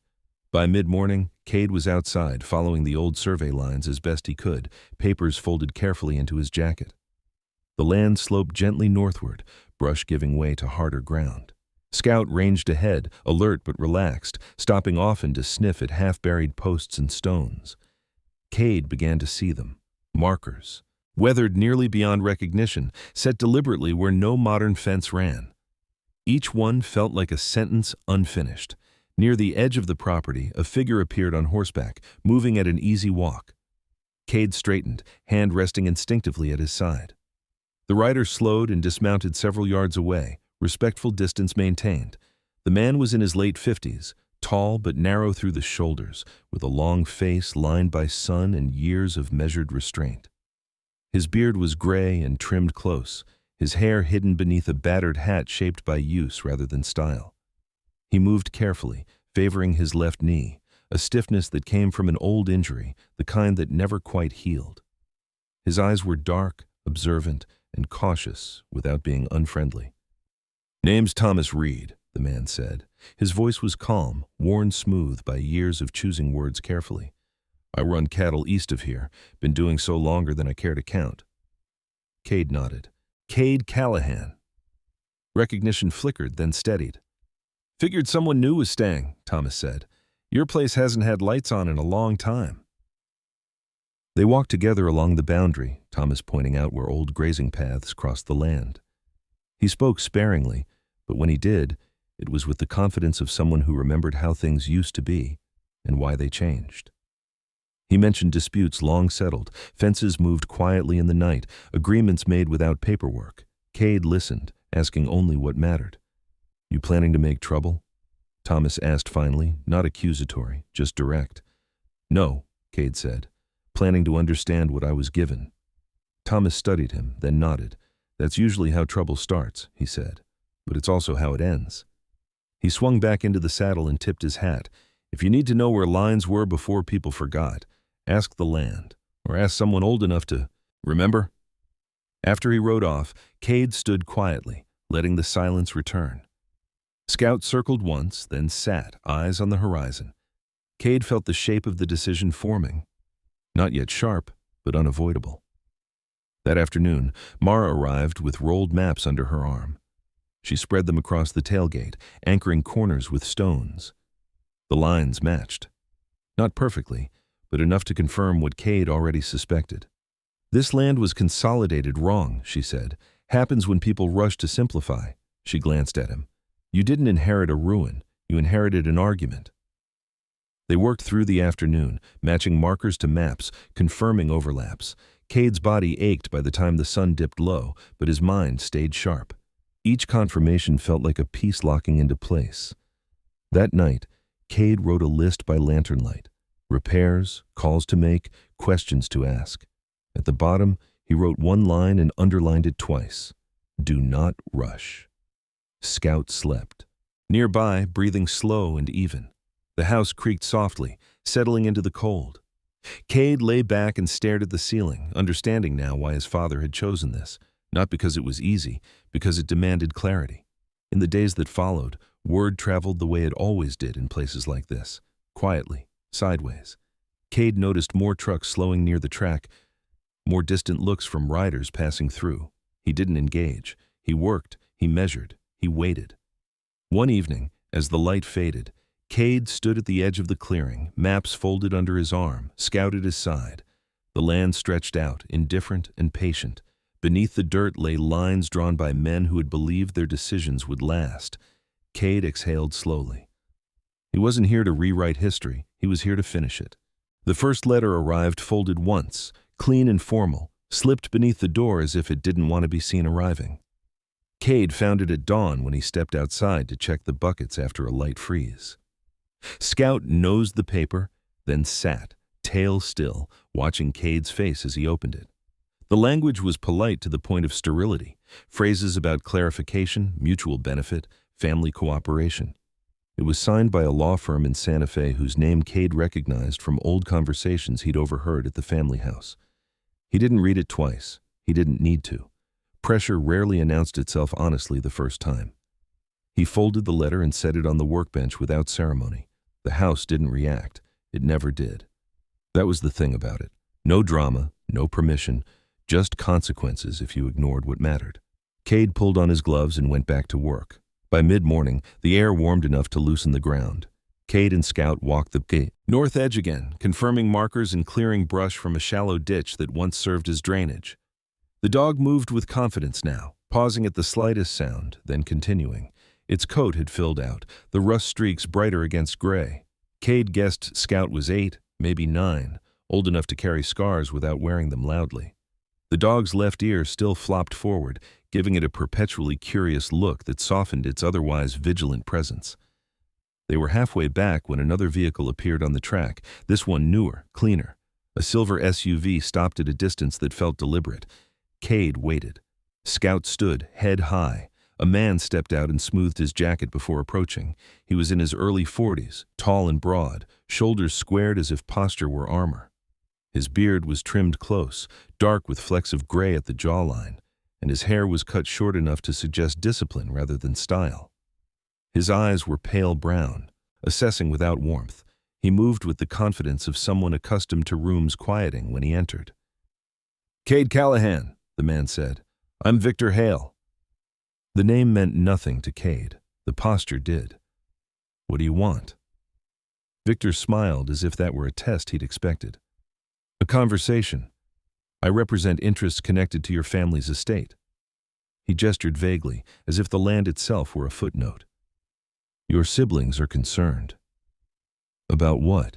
Speaker 1: By mid-morning, Cade was outside, following the old survey lines as best he could, papers folded carefully into his jacket. The land sloped gently northward, brush giving way to harder ground. Scout ranged ahead, alert but relaxed, stopping often to sniff at half-buried posts and stones. Cade began to see them. Markers, weathered nearly beyond recognition, set deliberately where no modern fence ran. Each one felt like a sentence unfinished. Near the edge of the property, a figure appeared on horseback, moving at an easy walk. Cade straightened, hand resting instinctively at his side. The rider slowed and dismounted several yards away, respectful distance maintained. The man was in his late 50s, tall but narrow through the shoulders, with a long face lined by sun and years of measured restraint. His beard was gray and trimmed close, his hair hidden beneath a battered hat shaped by use rather than style. He moved carefully, favoring his left knee, a stiffness that came from an old injury, the kind that never quite healed. His eyes were dark, observant, and cautious without being unfriendly. "Name's Thomas Reed," the man said. His voice was calm, worn smooth by years of choosing words carefully. "I run cattle east of here, been doing so longer than I care to count." Cade nodded. "Cade Callahan." Recognition flickered, then steadied. "Figured someone new was staying," Thomas said. "Your place hasn't had lights on in a long time." They walked together along the boundary, Thomas pointing out where old grazing paths crossed the land. He spoke sparingly, but when he did, it was with the confidence of someone who remembered how things used to be and why they changed. He mentioned disputes long settled, fences moved quietly in the night, agreements made without paperwork. Cade listened, asking only what mattered. "You planning to make trouble?" Thomas asked finally, not accusatory, just direct. "No," Cade said. "Planning to understand what I was given." Thomas studied him, then nodded. "That's usually how trouble starts," he said, "but it's also how it ends." He swung back into the saddle and tipped his hat. "If you need to know where lines were before people forgot, ask the land, or ask someone old enough to remember." After he rode off, Cade stood quietly, letting the silence return. Scout circled once, then sat, eyes on the horizon. Cade felt the shape of the decision forming. Not yet sharp, but unavoidable. That afternoon, Mara arrived with rolled maps under her arm. She spread them across the tailgate, anchoring corners with stones. The lines matched. Not perfectly, but enough to confirm what Cade already suspected. "This land was consolidated wrong," she said. "Happens when people rush to simplify." She glanced at him. "You didn't inherit a ruin, you inherited an argument." They worked through the afternoon, matching markers to maps, confirming overlaps. Cade's body ached by the time the sun dipped low, but his mind stayed sharp. Each confirmation felt like a piece locking into place. That night, Cade wrote a list by lantern light. Repairs, calls to make, questions to ask. At the bottom, he wrote one line and underlined it twice. "Do not rush." Scout slept. Nearby, breathing slow and even. The house creaked softly, settling into the cold. Cade lay back and stared at the ceiling, understanding now why his father had chosen this. Not because it was easy, because it demanded clarity. In the days that followed, word traveled the way it always did in places like this, quietly, sideways. Cade noticed more trucks slowing near the track, more distant looks from riders passing through. He didn't engage. He worked, he measured, he waited. One evening, as the light faded, Cade stood at the edge of the clearing, maps folded under his arm, Scout at his side. The land stretched out, indifferent and patient. Beneath the dirt lay lines drawn by men who had believed their decisions would last. Cade exhaled slowly. He wasn't here to rewrite history, he was here to finish it. The first letter arrived folded once, clean and formal, slipped beneath the door as if it didn't want to be seen arriving. Cade found it at dawn when he stepped outside to check the buckets after a light freeze. Scout nosed the paper, then sat, tail still, watching Cade's face as he opened it. The language was polite to the point of sterility, phrases about clarification, mutual benefit, family cooperation. It was signed by a law firm in Santa Fe whose name Cade recognized from old conversations he'd overheard at the family house. He didn't read it twice. He didn't need to. Pressure rarely announced itself honestly the first time. He folded the letter and set it on the workbench without ceremony. The house didn't react. It never did. That was the thing about it. No drama, no permission, just consequences if you ignored what mattered. Cade pulled on his gloves and went back to work. By mid-morning, the air warmed enough to loosen the ground. Cade and Scout walked the north edge again, confirming markers and clearing brush from a shallow ditch that once served as drainage. The dog moved with confidence now, pausing at the slightest sound, then continuing. Its coat had filled out, the rust streaks brighter against gray. Cade guessed Scout was 8, maybe 9, old enough to carry scars without wearing them loudly. The dog's left ear still flopped forward, giving it a perpetually curious look that softened its otherwise vigilant presence. They were halfway back when another vehicle appeared on the track, this one newer, cleaner. A silver SUV stopped at a distance that felt deliberate. Cade waited. Scout stood, head high. A man stepped out and smoothed his jacket before approaching. He was in his early 40s, tall and broad, shoulders squared as if posture were armor. His beard was trimmed close, dark with flecks of gray at the jawline, and his hair was cut short enough to suggest discipline rather than style. His eyes were pale brown, assessing without warmth. He moved with the confidence of someone accustomed to rooms quieting when he entered. "Cade Callahan," the man said. "I'm Victor Hale." The name meant nothing to Cade. The posture did. "What do you want?" Victor smiled as if that were a test he'd expected. "A conversation. I represent interests connected to your family's estate." He gestured vaguely, as if the land itself were a footnote. "Your siblings are concerned." "About what?"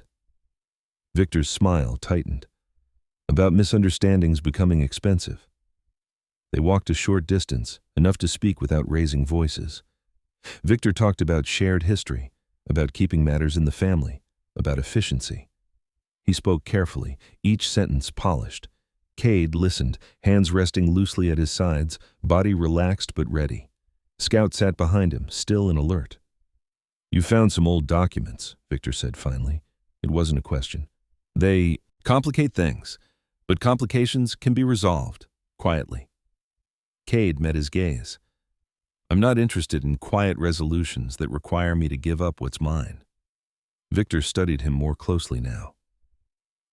Speaker 1: Victor's smile tightened. "About misunderstandings becoming expensive." They walked a short distance, enough to speak without raising voices. Victor talked about shared history, about keeping matters in the family, about efficiency. He spoke carefully, each sentence polished. Cade listened, hands resting loosely at his sides, body relaxed but ready. Scout sat behind him, still and alert. "You found some old documents," Victor said finally. It wasn't a question. "They complicate things, but complications can be resolved, quietly." Cade met his gaze. "I'm not interested in quiet resolutions that require me to give up what's mine." Victor studied him more closely now.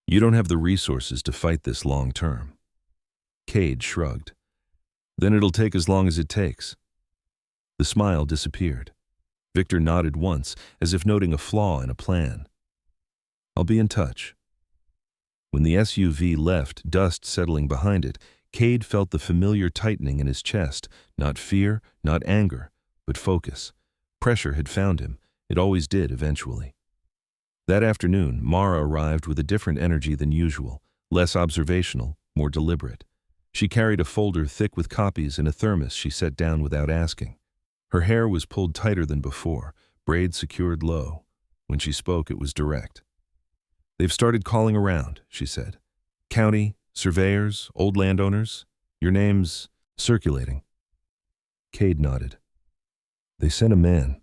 Speaker 1: "You don't have the resources to fight this long term." Cade shrugged. "Then it'll take as long as it takes." The smile disappeared. Victor nodded once, as if noting a flaw in a plan. "I'll be in touch." When the SUV left, dust settling behind it, Cade felt the familiar tightening in his chest, not fear, not anger, but focus. Pressure had found him. It always did eventually. That afternoon, Mara arrived with a different energy than usual, less observational, more deliberate. She carried a folder thick with copies and a thermos she set down without asking. Her hair was pulled tighter than before, braids secured low. When she spoke, it was direct. "They've started calling around," she said. "County, surveyors, old landowners. Your name's circulating." Cade nodded. "They sent a man."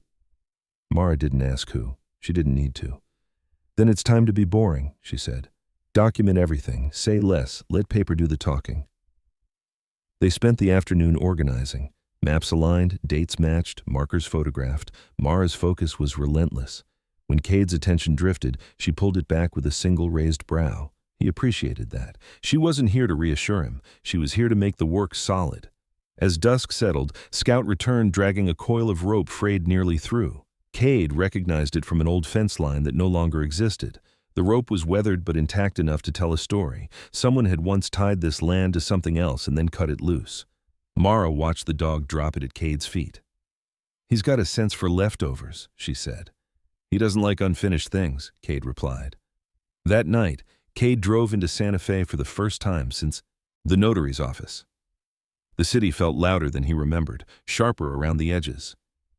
Speaker 1: Mara didn't ask who. She didn't need to. "Then it's time to be boring," she said. "Document everything, say less, let paper do the talking." They spent the afternoon organizing. Maps aligned, dates matched, markers photographed. Mara's focus was relentless. When Cade's attention drifted, she pulled it back with a single raised brow. He appreciated that. She wasn't here to reassure him. She was here to make the work solid. As dusk settled, Scout returned dragging a coil of rope frayed nearly through. Cade recognized it from an old fence line that no longer existed. The rope was weathered but intact enough to tell a story. Someone had once tied this land to something else and then cut it loose. Mara watched the dog drop it at Cade's feet. "He's got a sense for leftovers," she said. "He doesn't like unfinished things," Cade replied. That night, Cade drove into Santa Fe for the first time since the notary's office. The city felt louder than he remembered, sharper around the edges.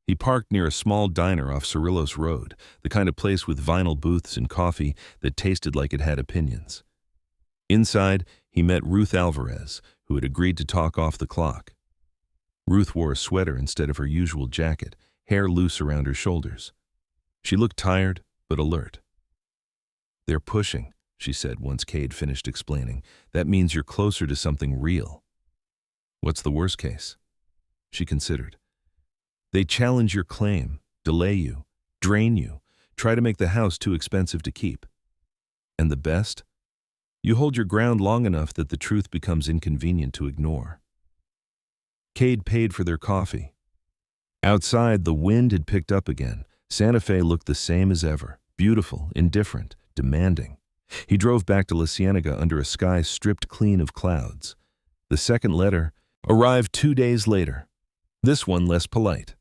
Speaker 1: He parked near a small diner off Cerrillos Road, the kind of place with vinyl booths and coffee that tasted like it had opinions. Inside, he met Ruth Alvarez, who had agreed to talk off the clock. Ruth wore a sweater instead of her usual jacket, hair loose around her shoulders. She looked tired, but alert. "They're pushing," she said once Cade finished explaining. "That means you're closer to something real." "What's the worst case?" She considered. "They challenge your claim, delay you, drain you, try to make the house too expensive to keep. And the best? You hold your ground long enough that the truth becomes inconvenient to ignore." Cade paid for their coffee. Outside, the wind had picked up again. Santa Fe looked the same as ever, beautiful, indifferent, demanding. He drove back to La Cienega under a sky stripped clean of clouds. The second letter arrived 2 days later. This one less polite.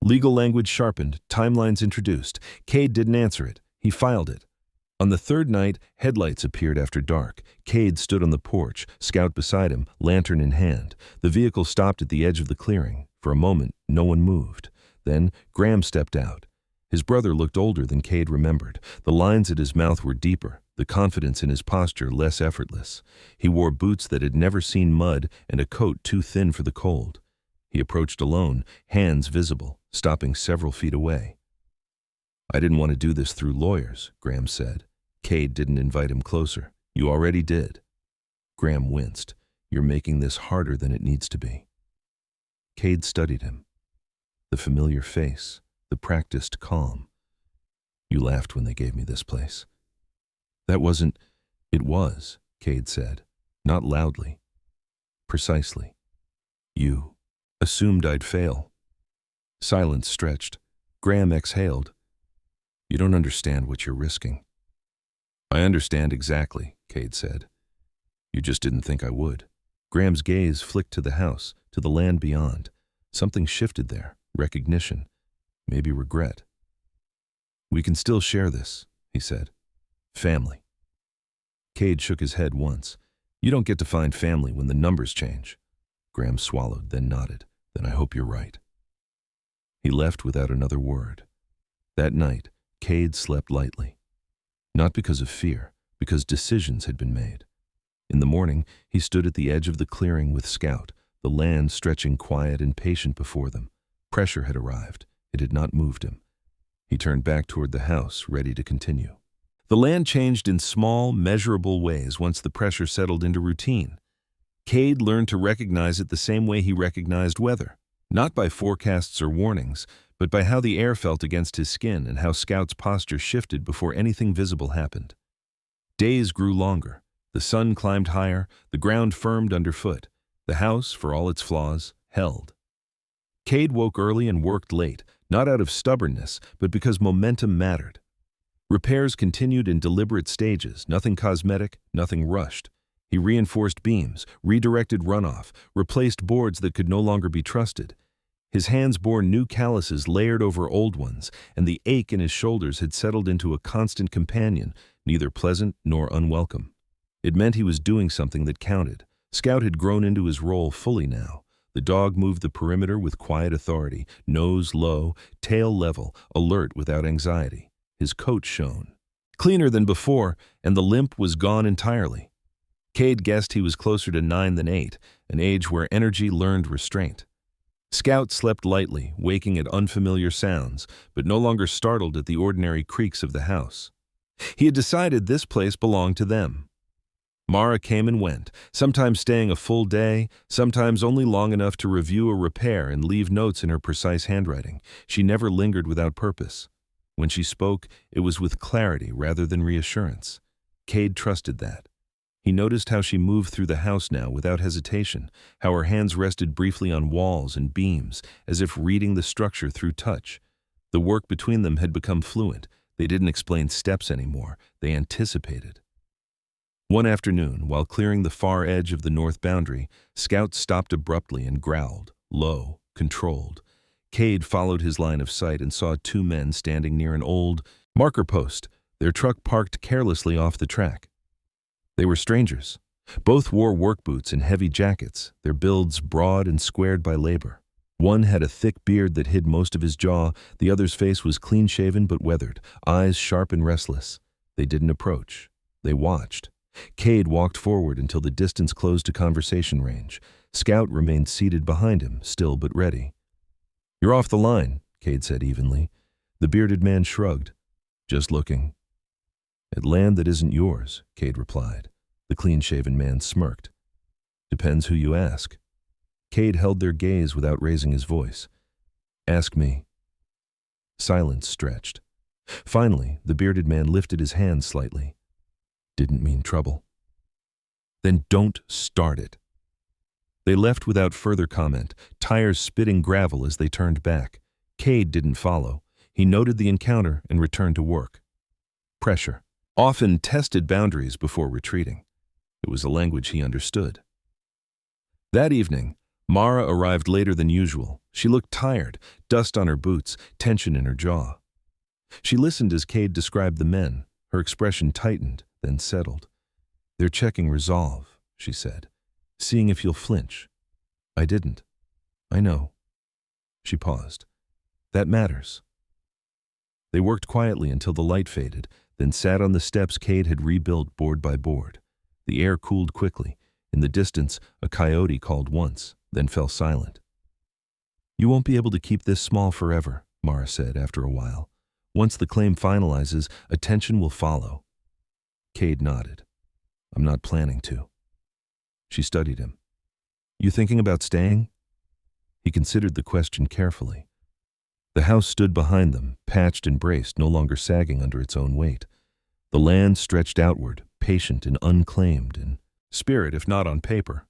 Speaker 1: Legal language sharpened, timelines introduced. Cade didn't answer it. He filed it. On the third night, headlights appeared after dark. Cade stood on the porch, Scout beside him, lantern in hand. The vehicle stopped at the edge of the clearing. For a moment, no one moved. Then Graham stepped out. His brother looked older than Cade remembered. The lines at his mouth were deeper, the confidence in his posture less effortless. He wore boots that had never seen mud and a coat too thin for the cold. He approached alone, hands visible, stopping several feet away. "I didn't want to do this through lawyers," Graham said. Cade didn't invite him closer. "You already did." Graham winced. "You're making this harder than it needs to be." Cade studied him. The familiar face, the practiced calm. "You laughed when they gave me this place." "That wasn't—" "It was," Cade said, not loudly. "Precisely. You assumed I'd fail." Silence stretched. Graham exhaled. "You don't understand what you're risking." "I understand exactly," Cade said. "You just didn't think I would." Graham's gaze flicked to the house, to the land beyond. Something shifted there, recognition, maybe regret. "We can still share this," he said. "Family." Cade shook his head once. "You don't get to find family when the numbers change." Graham swallowed, then nodded. "Then I hope you're right." He left without another word. That night, Cade slept lightly. Not because of fear, because decisions had been made. In the morning, he stood at the edge of the clearing with Scout, the land stretching quiet and patient before them. Pressure had arrived. It had not moved him. He turned back toward the house, ready to continue. The land changed in small, measurable ways once the pressure settled into routine. Cade learned to recognize it the same way he recognized weather, not by forecasts or warnings, but by how the air felt against his skin and how Scout's posture shifted before anything visible happened. Days grew longer. The sun climbed higher, the ground firmed underfoot. The house, for all its flaws, held. Cade woke early and worked late, not out of stubbornness, but because momentum mattered. Repairs continued in deliberate stages, nothing cosmetic, nothing rushed. He reinforced beams, redirected runoff, replaced boards that could no longer be trusted. His hands bore new calluses layered over old ones, and the ache in his shoulders had settled into a constant companion, neither pleasant nor unwelcome. It meant he was doing something that counted. Scout had grown into his role fully now. The dog moved the perimeter with quiet authority, nose low, tail level, alert without anxiety. His coat shone. Cleaner than before, and the limp was gone entirely. Cade guessed he was closer to 9 than 8, an age where energy learned restraint. Scout slept lightly, waking at unfamiliar sounds, but no longer startled at the ordinary creaks of the house. He had decided this place belonged to them. Mara came and went, sometimes staying a full day, sometimes only long enough to review a repair and leave notes in her precise handwriting. She never lingered without purpose. When she spoke, it was with clarity rather than reassurance. Cade trusted that. He noticed how she moved through the house now without hesitation, how her hands rested briefly on walls and beams, as if reading the structure through touch. The work between them had become fluent. They didn't explain steps anymore. They anticipated. One afternoon, while clearing the far edge of the north boundary, Scout stopped abruptly and growled, low, controlled. Cade followed his line of sight and saw two men standing near an old marker post, their truck parked carelessly off the track. They were strangers. Both wore work boots and heavy jackets, their builds broad and squared by labor. One had a thick beard that hid most of his jaw, the other's face was clean-shaven but weathered, eyes sharp and restless. They didn't approach. They watched. Cade walked forward until the distance closed to conversation range. Scout remained seated behind him, still but ready. "You're off the line," Cade said evenly. The bearded man shrugged. "Just looking." "At land that isn't yours," Cade replied. The clean-shaven man smirked. "Depends who you ask." Cade held their gaze without raising his voice. "Ask me." Silence stretched. Finally, the bearded man lifted his hand slightly. "Didn't mean trouble." "Then don't start it." They left without further comment, tires spitting gravel as they turned back. Cade didn't follow. He noted the encounter and returned to work. Pressure. Often tested boundaries before retreating. It was a language he understood. That evening, Mara arrived later than usual. She looked tired, dust on her boots, tension in her jaw. She listened as Cade described the men. Her expression tightened, then settled. "They're checking resolve," she said, "seeing if you'll flinch." "I didn't." "I know." She paused. "That matters." They worked quietly until the light faded, then sat on the steps Cade had rebuilt board by board. The air cooled quickly. In the distance, a coyote called once, then fell silent. "You won't be able to keep this small forever," Mara said after a while. "Once the claim finalizes, attention will follow." Cade nodded. "I'm not planning to." She studied him. "You thinking about staying?" He considered the question carefully. The house stood behind them, patched and braced, no longer sagging under its own weight. The land stretched outward, patient and unclaimed in spirit if not on paper.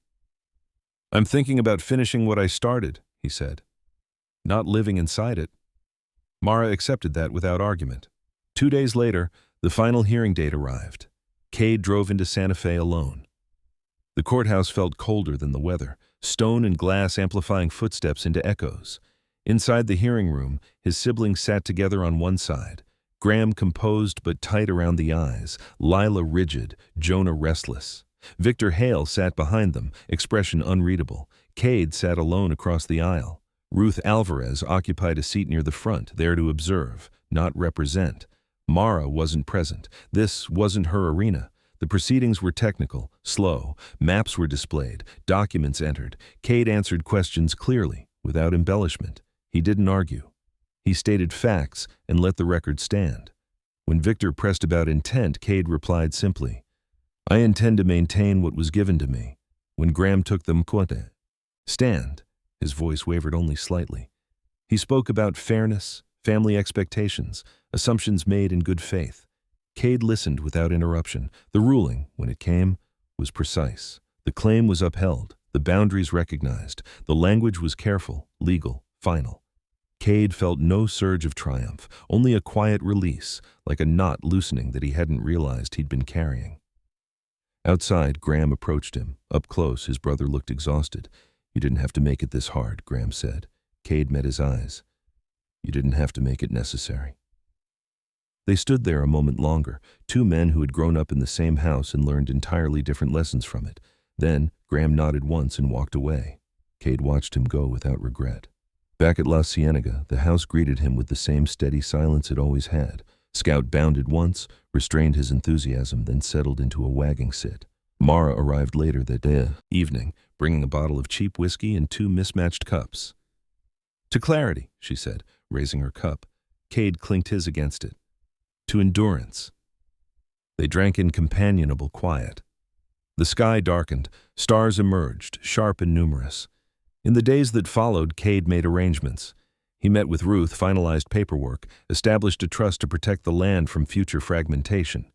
Speaker 1: "I'm thinking about finishing what I started," he said. "Not living inside it." Mara accepted that without argument. 2 days later, the final hearing date arrived. Cade drove into Santa Fe alone. The courthouse felt colder than the weather, stone and glass amplifying footsteps into echoes. Inside the hearing room, his siblings sat together on one side, Graham composed but tight around the eyes, Lila rigid, Jonah restless. Victor Hale sat behind them, expression unreadable. Cade sat alone across the aisle. Ruth Alvarez occupied a seat near the front, there to observe, not represent. Mara wasn't present. This wasn't her arena. The proceedings were technical, slow. Maps were displayed, documents entered. Cade answered questions clearly, without embellishment. He didn't argue. He stated facts and let the record stand. When Victor pressed about intent, Cade replied simply, "I intend to maintain what was given to me." When Graham took them quote, stand, his voice wavered only slightly. He spoke about fairness, family expectations, assumptions made in good faith. Cade listened without interruption. The ruling, when it came, was precise. The claim was upheld, the boundaries recognized, the language was careful, legal, final. Cade felt no surge of triumph, only a quiet release, like a knot loosening that he hadn't realized he'd been carrying. Outside, Graham approached him. Up close, his brother looked exhausted. "You didn't have to make it this hard," Graham said. Cade met his eyes. "You didn't have to make it necessary." They stood there a moment longer, two men who had grown up in the same house and learned entirely different lessons from it. Then, Graham nodded once and walked away. Cade watched him go without regret. Back at La Cienega, the house greeted him with the same steady silence it always had. Scout bounded once, restrained his enthusiasm, then settled into a wagging sit. Mara arrived later that evening, bringing a bottle of cheap whiskey and 2 mismatched cups. "To clarity," she said, raising her cup. Cade clinked his against it. "To endurance." They drank in companionable quiet. The sky darkened, stars emerged, sharp and numerous. In the days that followed, Cade made arrangements. He met with Ruth, finalized paperwork, established a trust to protect the land from future fragmentation.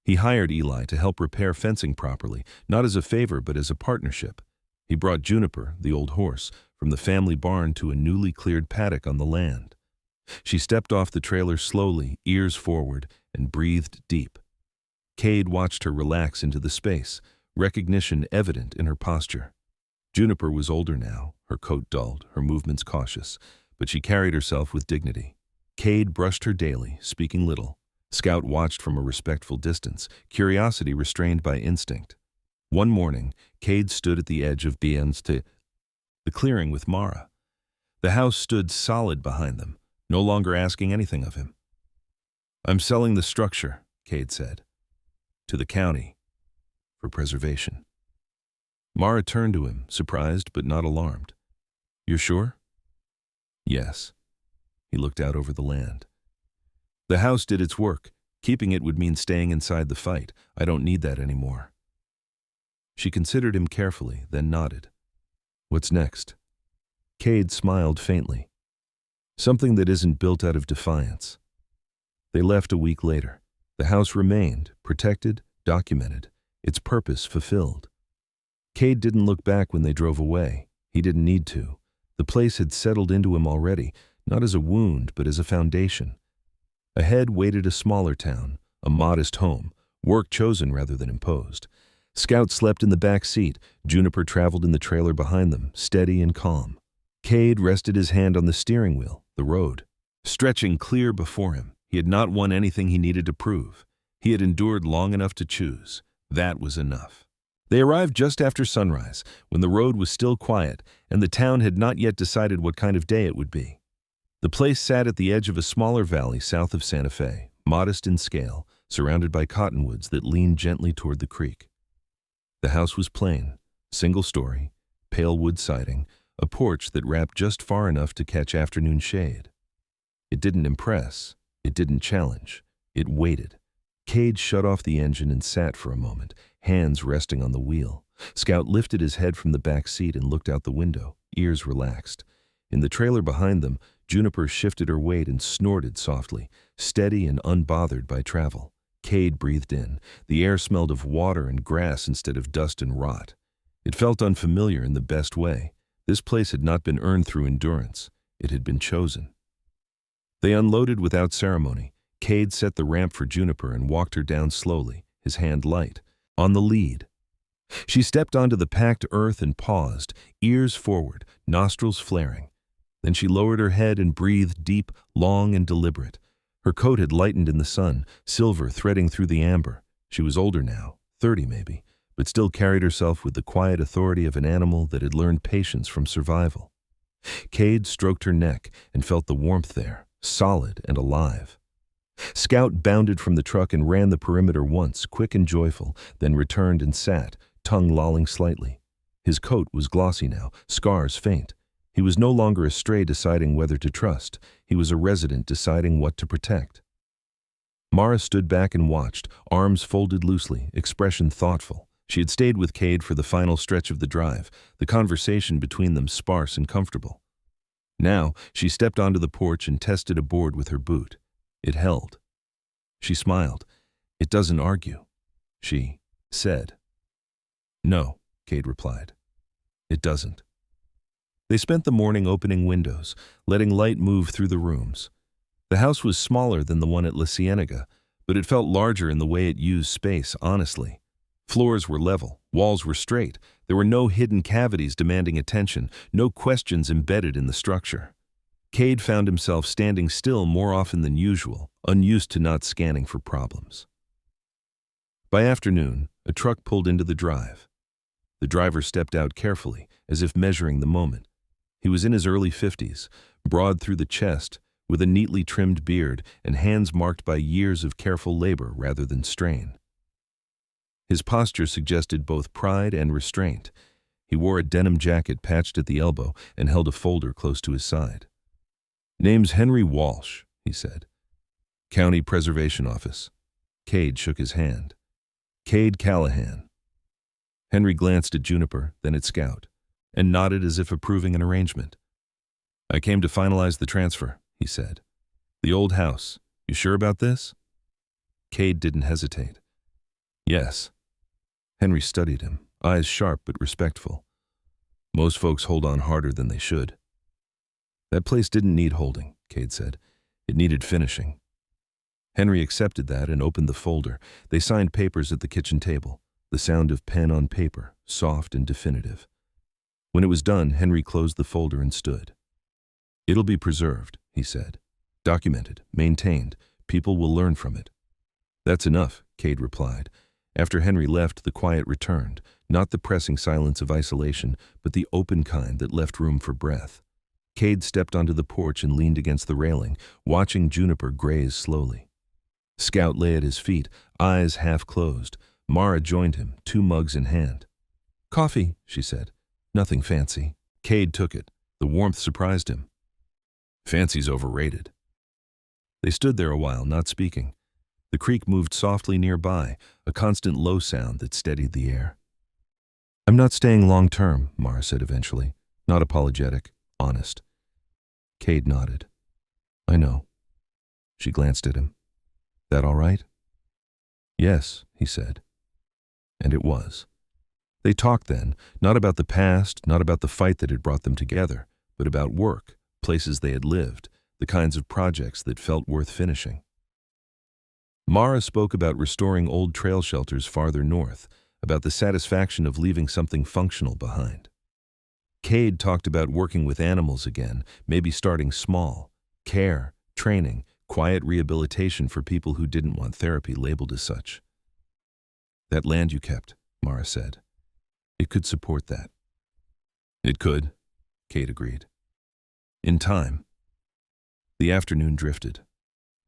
Speaker 1: He hired Eli to help repair fencing properly, not as a favor but as a partnership. He brought Juniper, the old horse, from the family barn to a newly cleared paddock on the land. She stepped off the trailer slowly, ears forward, and breathed deep. Cade watched her relax into the space, recognition evident in her posture. Juniper was older now, her coat dulled, her movements cautious, but she carried herself with dignity. Cade brushed her daily, speaking little. Scout watched from a respectful distance, curiosity restrained by instinct. One morning, Cade stood at the edge of the clearing with Mara. The house stood solid behind them, no longer asking anything of him. "I'm selling the structure," Cade said, "to the county, for preservation." Mara turned to him, surprised but not alarmed. "You're sure?" "Yes." He looked out over the land. "The house did its work. Keeping it would mean staying inside the fight. I don't need that anymore." She considered him carefully, then nodded. "What's next?" Cade smiled faintly. "Something that isn't built out of defiance." They left a week later. The house remained, protected, documented, its purpose fulfilled. Cade didn't look back when they drove away. He didn't need to. The place had settled into him already, not as a wound, but as a foundation. Ahead waited a smaller town, a modest home, work chosen rather than imposed. Scout slept in the back seat. Juniper traveled in the trailer behind them, steady and calm. Cade rested his hand on the steering wheel, the road, stretching clear before him. He had not won anything he needed to prove. He had endured long enough to choose. That was enough. They arrived just after sunrise, when the road was still quiet, and the town had not yet decided what kind of day it would be. The place sat at the edge of a smaller valley south of Santa Fe, modest in scale, surrounded by cottonwoods that leaned gently toward the creek. The house was plain, single story, pale wood siding, a porch that wrapped just far enough to catch afternoon shade. It didn't impress, it didn't challenge, it waited. Cade shut off the engine and sat for a moment, hands resting on the wheel. Scout lifted his head from the back seat and looked out the window, ears relaxed. In the trailer behind them, Juniper shifted her weight and snorted softly, steady and unbothered by travel. Cade breathed in. The air smelled of water and grass instead of dust and rot. It felt unfamiliar in the best way. This place had not been earned through endurance. It had been chosen. They unloaded without ceremony. Cade set the ramp for Juniper and walked her down slowly, his hand light, on the lead. She stepped onto the packed earth and paused, ears forward, nostrils flaring. Then she lowered her head and breathed deep, long and deliberate. Her coat had lightened in the sun, silver threading through the amber. She was older now, 30 maybe, but still carried herself with the quiet authority of an animal that had learned patience from survival. Cade stroked her neck and felt the warmth there, solid and alive. Scout bounded from the truck and ran the perimeter once, quick and joyful, then returned and sat, tongue lolling slightly. His coat was glossy now, scars faint. He was no longer a stray deciding whether to trust. He was a resident deciding what to protect. Mara stood back and watched, arms folded loosely, expression thoughtful. She had stayed with Cade for the final stretch of the drive, the conversation between them sparse and comfortable. Now, she stepped onto the porch and tested a board with her boot. It held. She smiled. "It doesn't argue," she said. "No," Cade replied. "It doesn't." They spent the morning opening windows, letting light move through the rooms. The house was smaller than the one at La Cienega, but it felt larger in the way it used space, honestly. Floors were level, walls were straight. There were no hidden cavities demanding attention, no questions embedded in the structure. Cade found himself standing still more often than usual, unused to not scanning for problems. By afternoon, a truck pulled into the drive. The driver stepped out carefully, as if measuring the moment. He was in his early 50s, broad through the chest, with a neatly trimmed beard and hands marked by years of careful labor rather than strain. His posture suggested both pride and restraint. He wore a denim jacket patched at the elbow and held a folder close to his side. "Name's Henry Walsh," he said. "County Preservation Office." Cade shook his hand. "Cade Callahan." Henry glanced at Juniper, then at Scout, and nodded as if approving an arrangement. "I came to finalize the transfer," he said. "The old house. You sure about this?" Cade didn't hesitate. "Yes." Henry studied him, eyes sharp but respectful. "Most folks hold on harder than they should." "That place didn't need holding," Cade said. It needed finishing. Henry accepted that and opened the folder. They signed papers at the kitchen table, the sound of pen on paper, soft and definitive. When it was done, Henry closed the folder and stood. "It'll be preserved," he said. "Documented, maintained. People will learn from it." "That's enough," Cade replied. After Henry left, the quiet returned, not the pressing silence of isolation, but the open kind that left room for breath. Cade stepped onto the porch and leaned against the railing, watching Juniper graze slowly. Scout lay at his feet, eyes half closed. Mara joined him, 2 mugs in hand. "Coffee," she said. "Nothing fancy." Cade took it. The warmth surprised him. "Fancy's overrated." They stood there a while, not speaking. The creek moved softly nearby, a constant low sound that steadied the air. "I'm not staying long term," Mara said eventually. Not apologetic, honest. Cade nodded. "I know." She glanced at him. "That all right?" "Yes," he said. And it was. They talked then, not about the past, not about the fight that had brought them together, but about work, places they had lived, the kinds of projects that felt worth finishing. Mara spoke about restoring old trail shelters farther north, about the satisfaction of leaving something functional behind. Cade talked about working with animals again, maybe starting small, care, training, quiet rehabilitation for people who didn't want therapy labeled as such. "That land you kept," Mara said. "It could support that." "It could," Cade agreed. "In time." The afternoon drifted.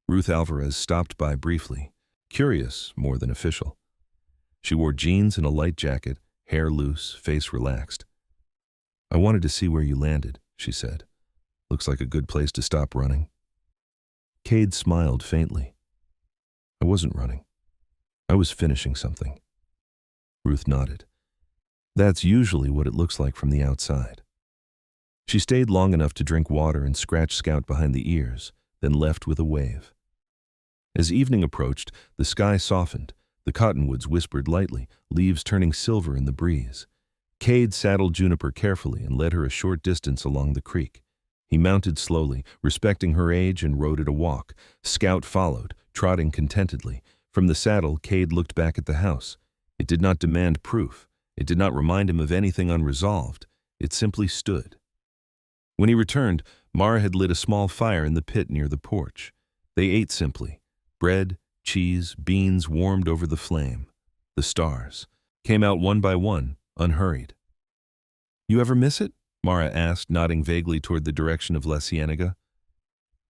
Speaker 1: Ruth Alvarez stopped by briefly, curious more than official. She wore jeans and a light jacket, hair loose, face relaxed. "I wanted to see where you landed," she said. "Looks like a good place to stop running." Cade smiled faintly. "I wasn't running. I was finishing something." Ruth nodded. "That's usually what it looks like from the outside." She stayed long enough to drink water and scratch Scout behind the ears, then left with a wave. As evening approached, the sky softened. The cottonwoods whispered lightly, leaves turning silver in the breeze. Cade saddled Juniper carefully and led her a short distance along the creek. He mounted slowly, respecting her age, and rode at a walk. Scout followed, trotting contentedly. From the saddle, Cade looked back at the house. It did not demand proof. It did not remind him of anything unresolved. It simply stood. When he returned, Mara had lit a small fire in the pit near the porch. They ate simply. Bread, cheese, beans warmed over the flame. The stars came out one by one, unhurried. "You ever miss it?" Mara asked, nodding vaguely toward the direction of La Cienega.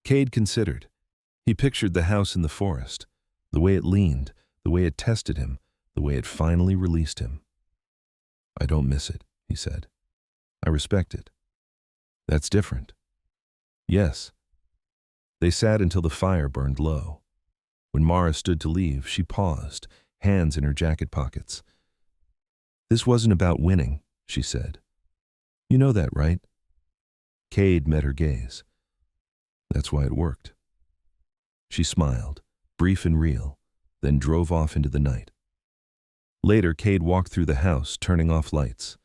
Speaker 1: Cade considered. He pictured the house in the forest, the way it leaned, the way it tested him, the way it finally released him. "I don't miss it," he said. "I respect it." "That's different." "Yes." They sat until the fire burned low. When Mara stood to leave, she paused, hands in her jacket pockets. "This wasn't about winning," she said. "You know that, right?" Cade met her gaze. "That's why it worked." She smiled, brief and real, then drove off into the night. Later, Cade walked through the house, turning off lights.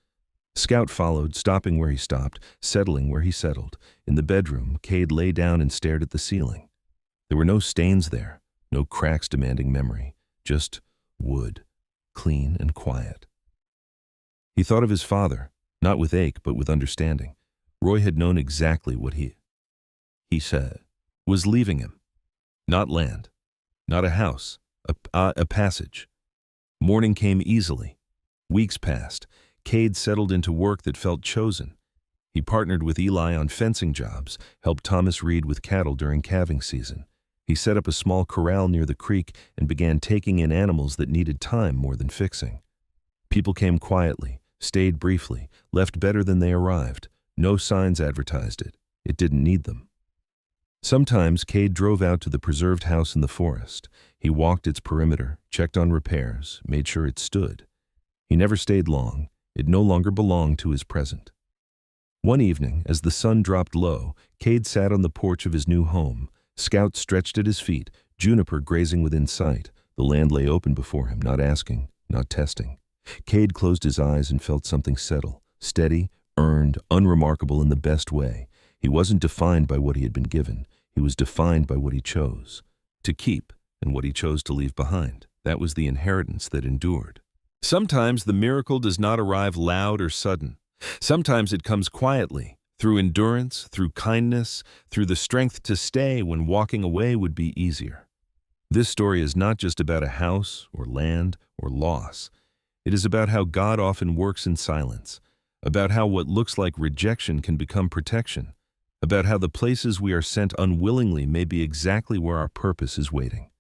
Speaker 1: Scout followed, stopping where he stopped, settling where he settled. In the bedroom, Cade lay down and stared at the ceiling. There were no stains there, no cracks demanding memory, just wood, clean and quiet. He thought of his father, not with ache but with understanding. Roy had known exactly what he said, was leaving him. Not land, not a house, a passage. Morning came easily. Weeks passed. Cade settled into work that felt chosen. He partnered with Eli on fencing jobs, helped Thomas Reed with cattle during calving season. He set up a small corral near the creek and began taking in animals that needed time more than fixing. People came quietly, stayed briefly, left better than they arrived. No signs advertised it. It didn't need them. Sometimes Cade drove out to the preserved house in the forest. He walked its perimeter, checked on repairs, made sure it stood. He never stayed long. It no longer belonged to his present. One evening, as the sun dropped low, Cade sat on the porch of his new home. Scout stretched at his feet, Juniper grazing within sight. The land lay open before him, not asking, not testing. Cade closed his eyes and felt something settle, steady, earned, unremarkable in the best way. He wasn't defined by what he had been given. He was defined by what he chose to keep and what he chose to leave behind. That was the inheritance that endured. Sometimes the miracle does not arrive loud or sudden. Sometimes it comes quietly, through endurance, through kindness, through the strength to stay when walking away would be easier. This story is not just about a house or land or loss. It is about how God often works in silence, about how what looks like rejection can become protection, about how the places we are sent unwillingly may be exactly where our purpose is waiting.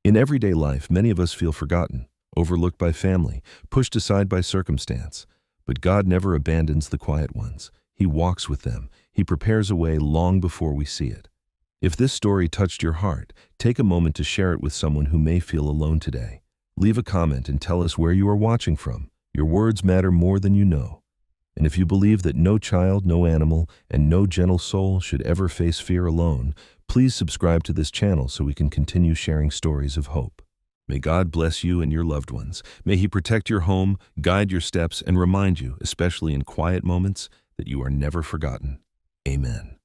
Speaker 1: In everyday life, many of us feel forgotten, overlooked by family, pushed aside by circumstance. But God never abandons the quiet ones. He walks with them. He prepares a way long before we see it. If this story touched your heart, take a moment to share it with someone who may feel alone today. Leave a comment and tell us where you are watching from. Your words matter more than you know. And if you believe that no child, no animal, and no gentle soul should ever face fear alone, please subscribe to this channel so we can continue sharing stories of hope. May God bless you and your loved ones. May He protect your home, guide your steps, and remind you, especially in quiet moments, that you are never forgotten. Amen.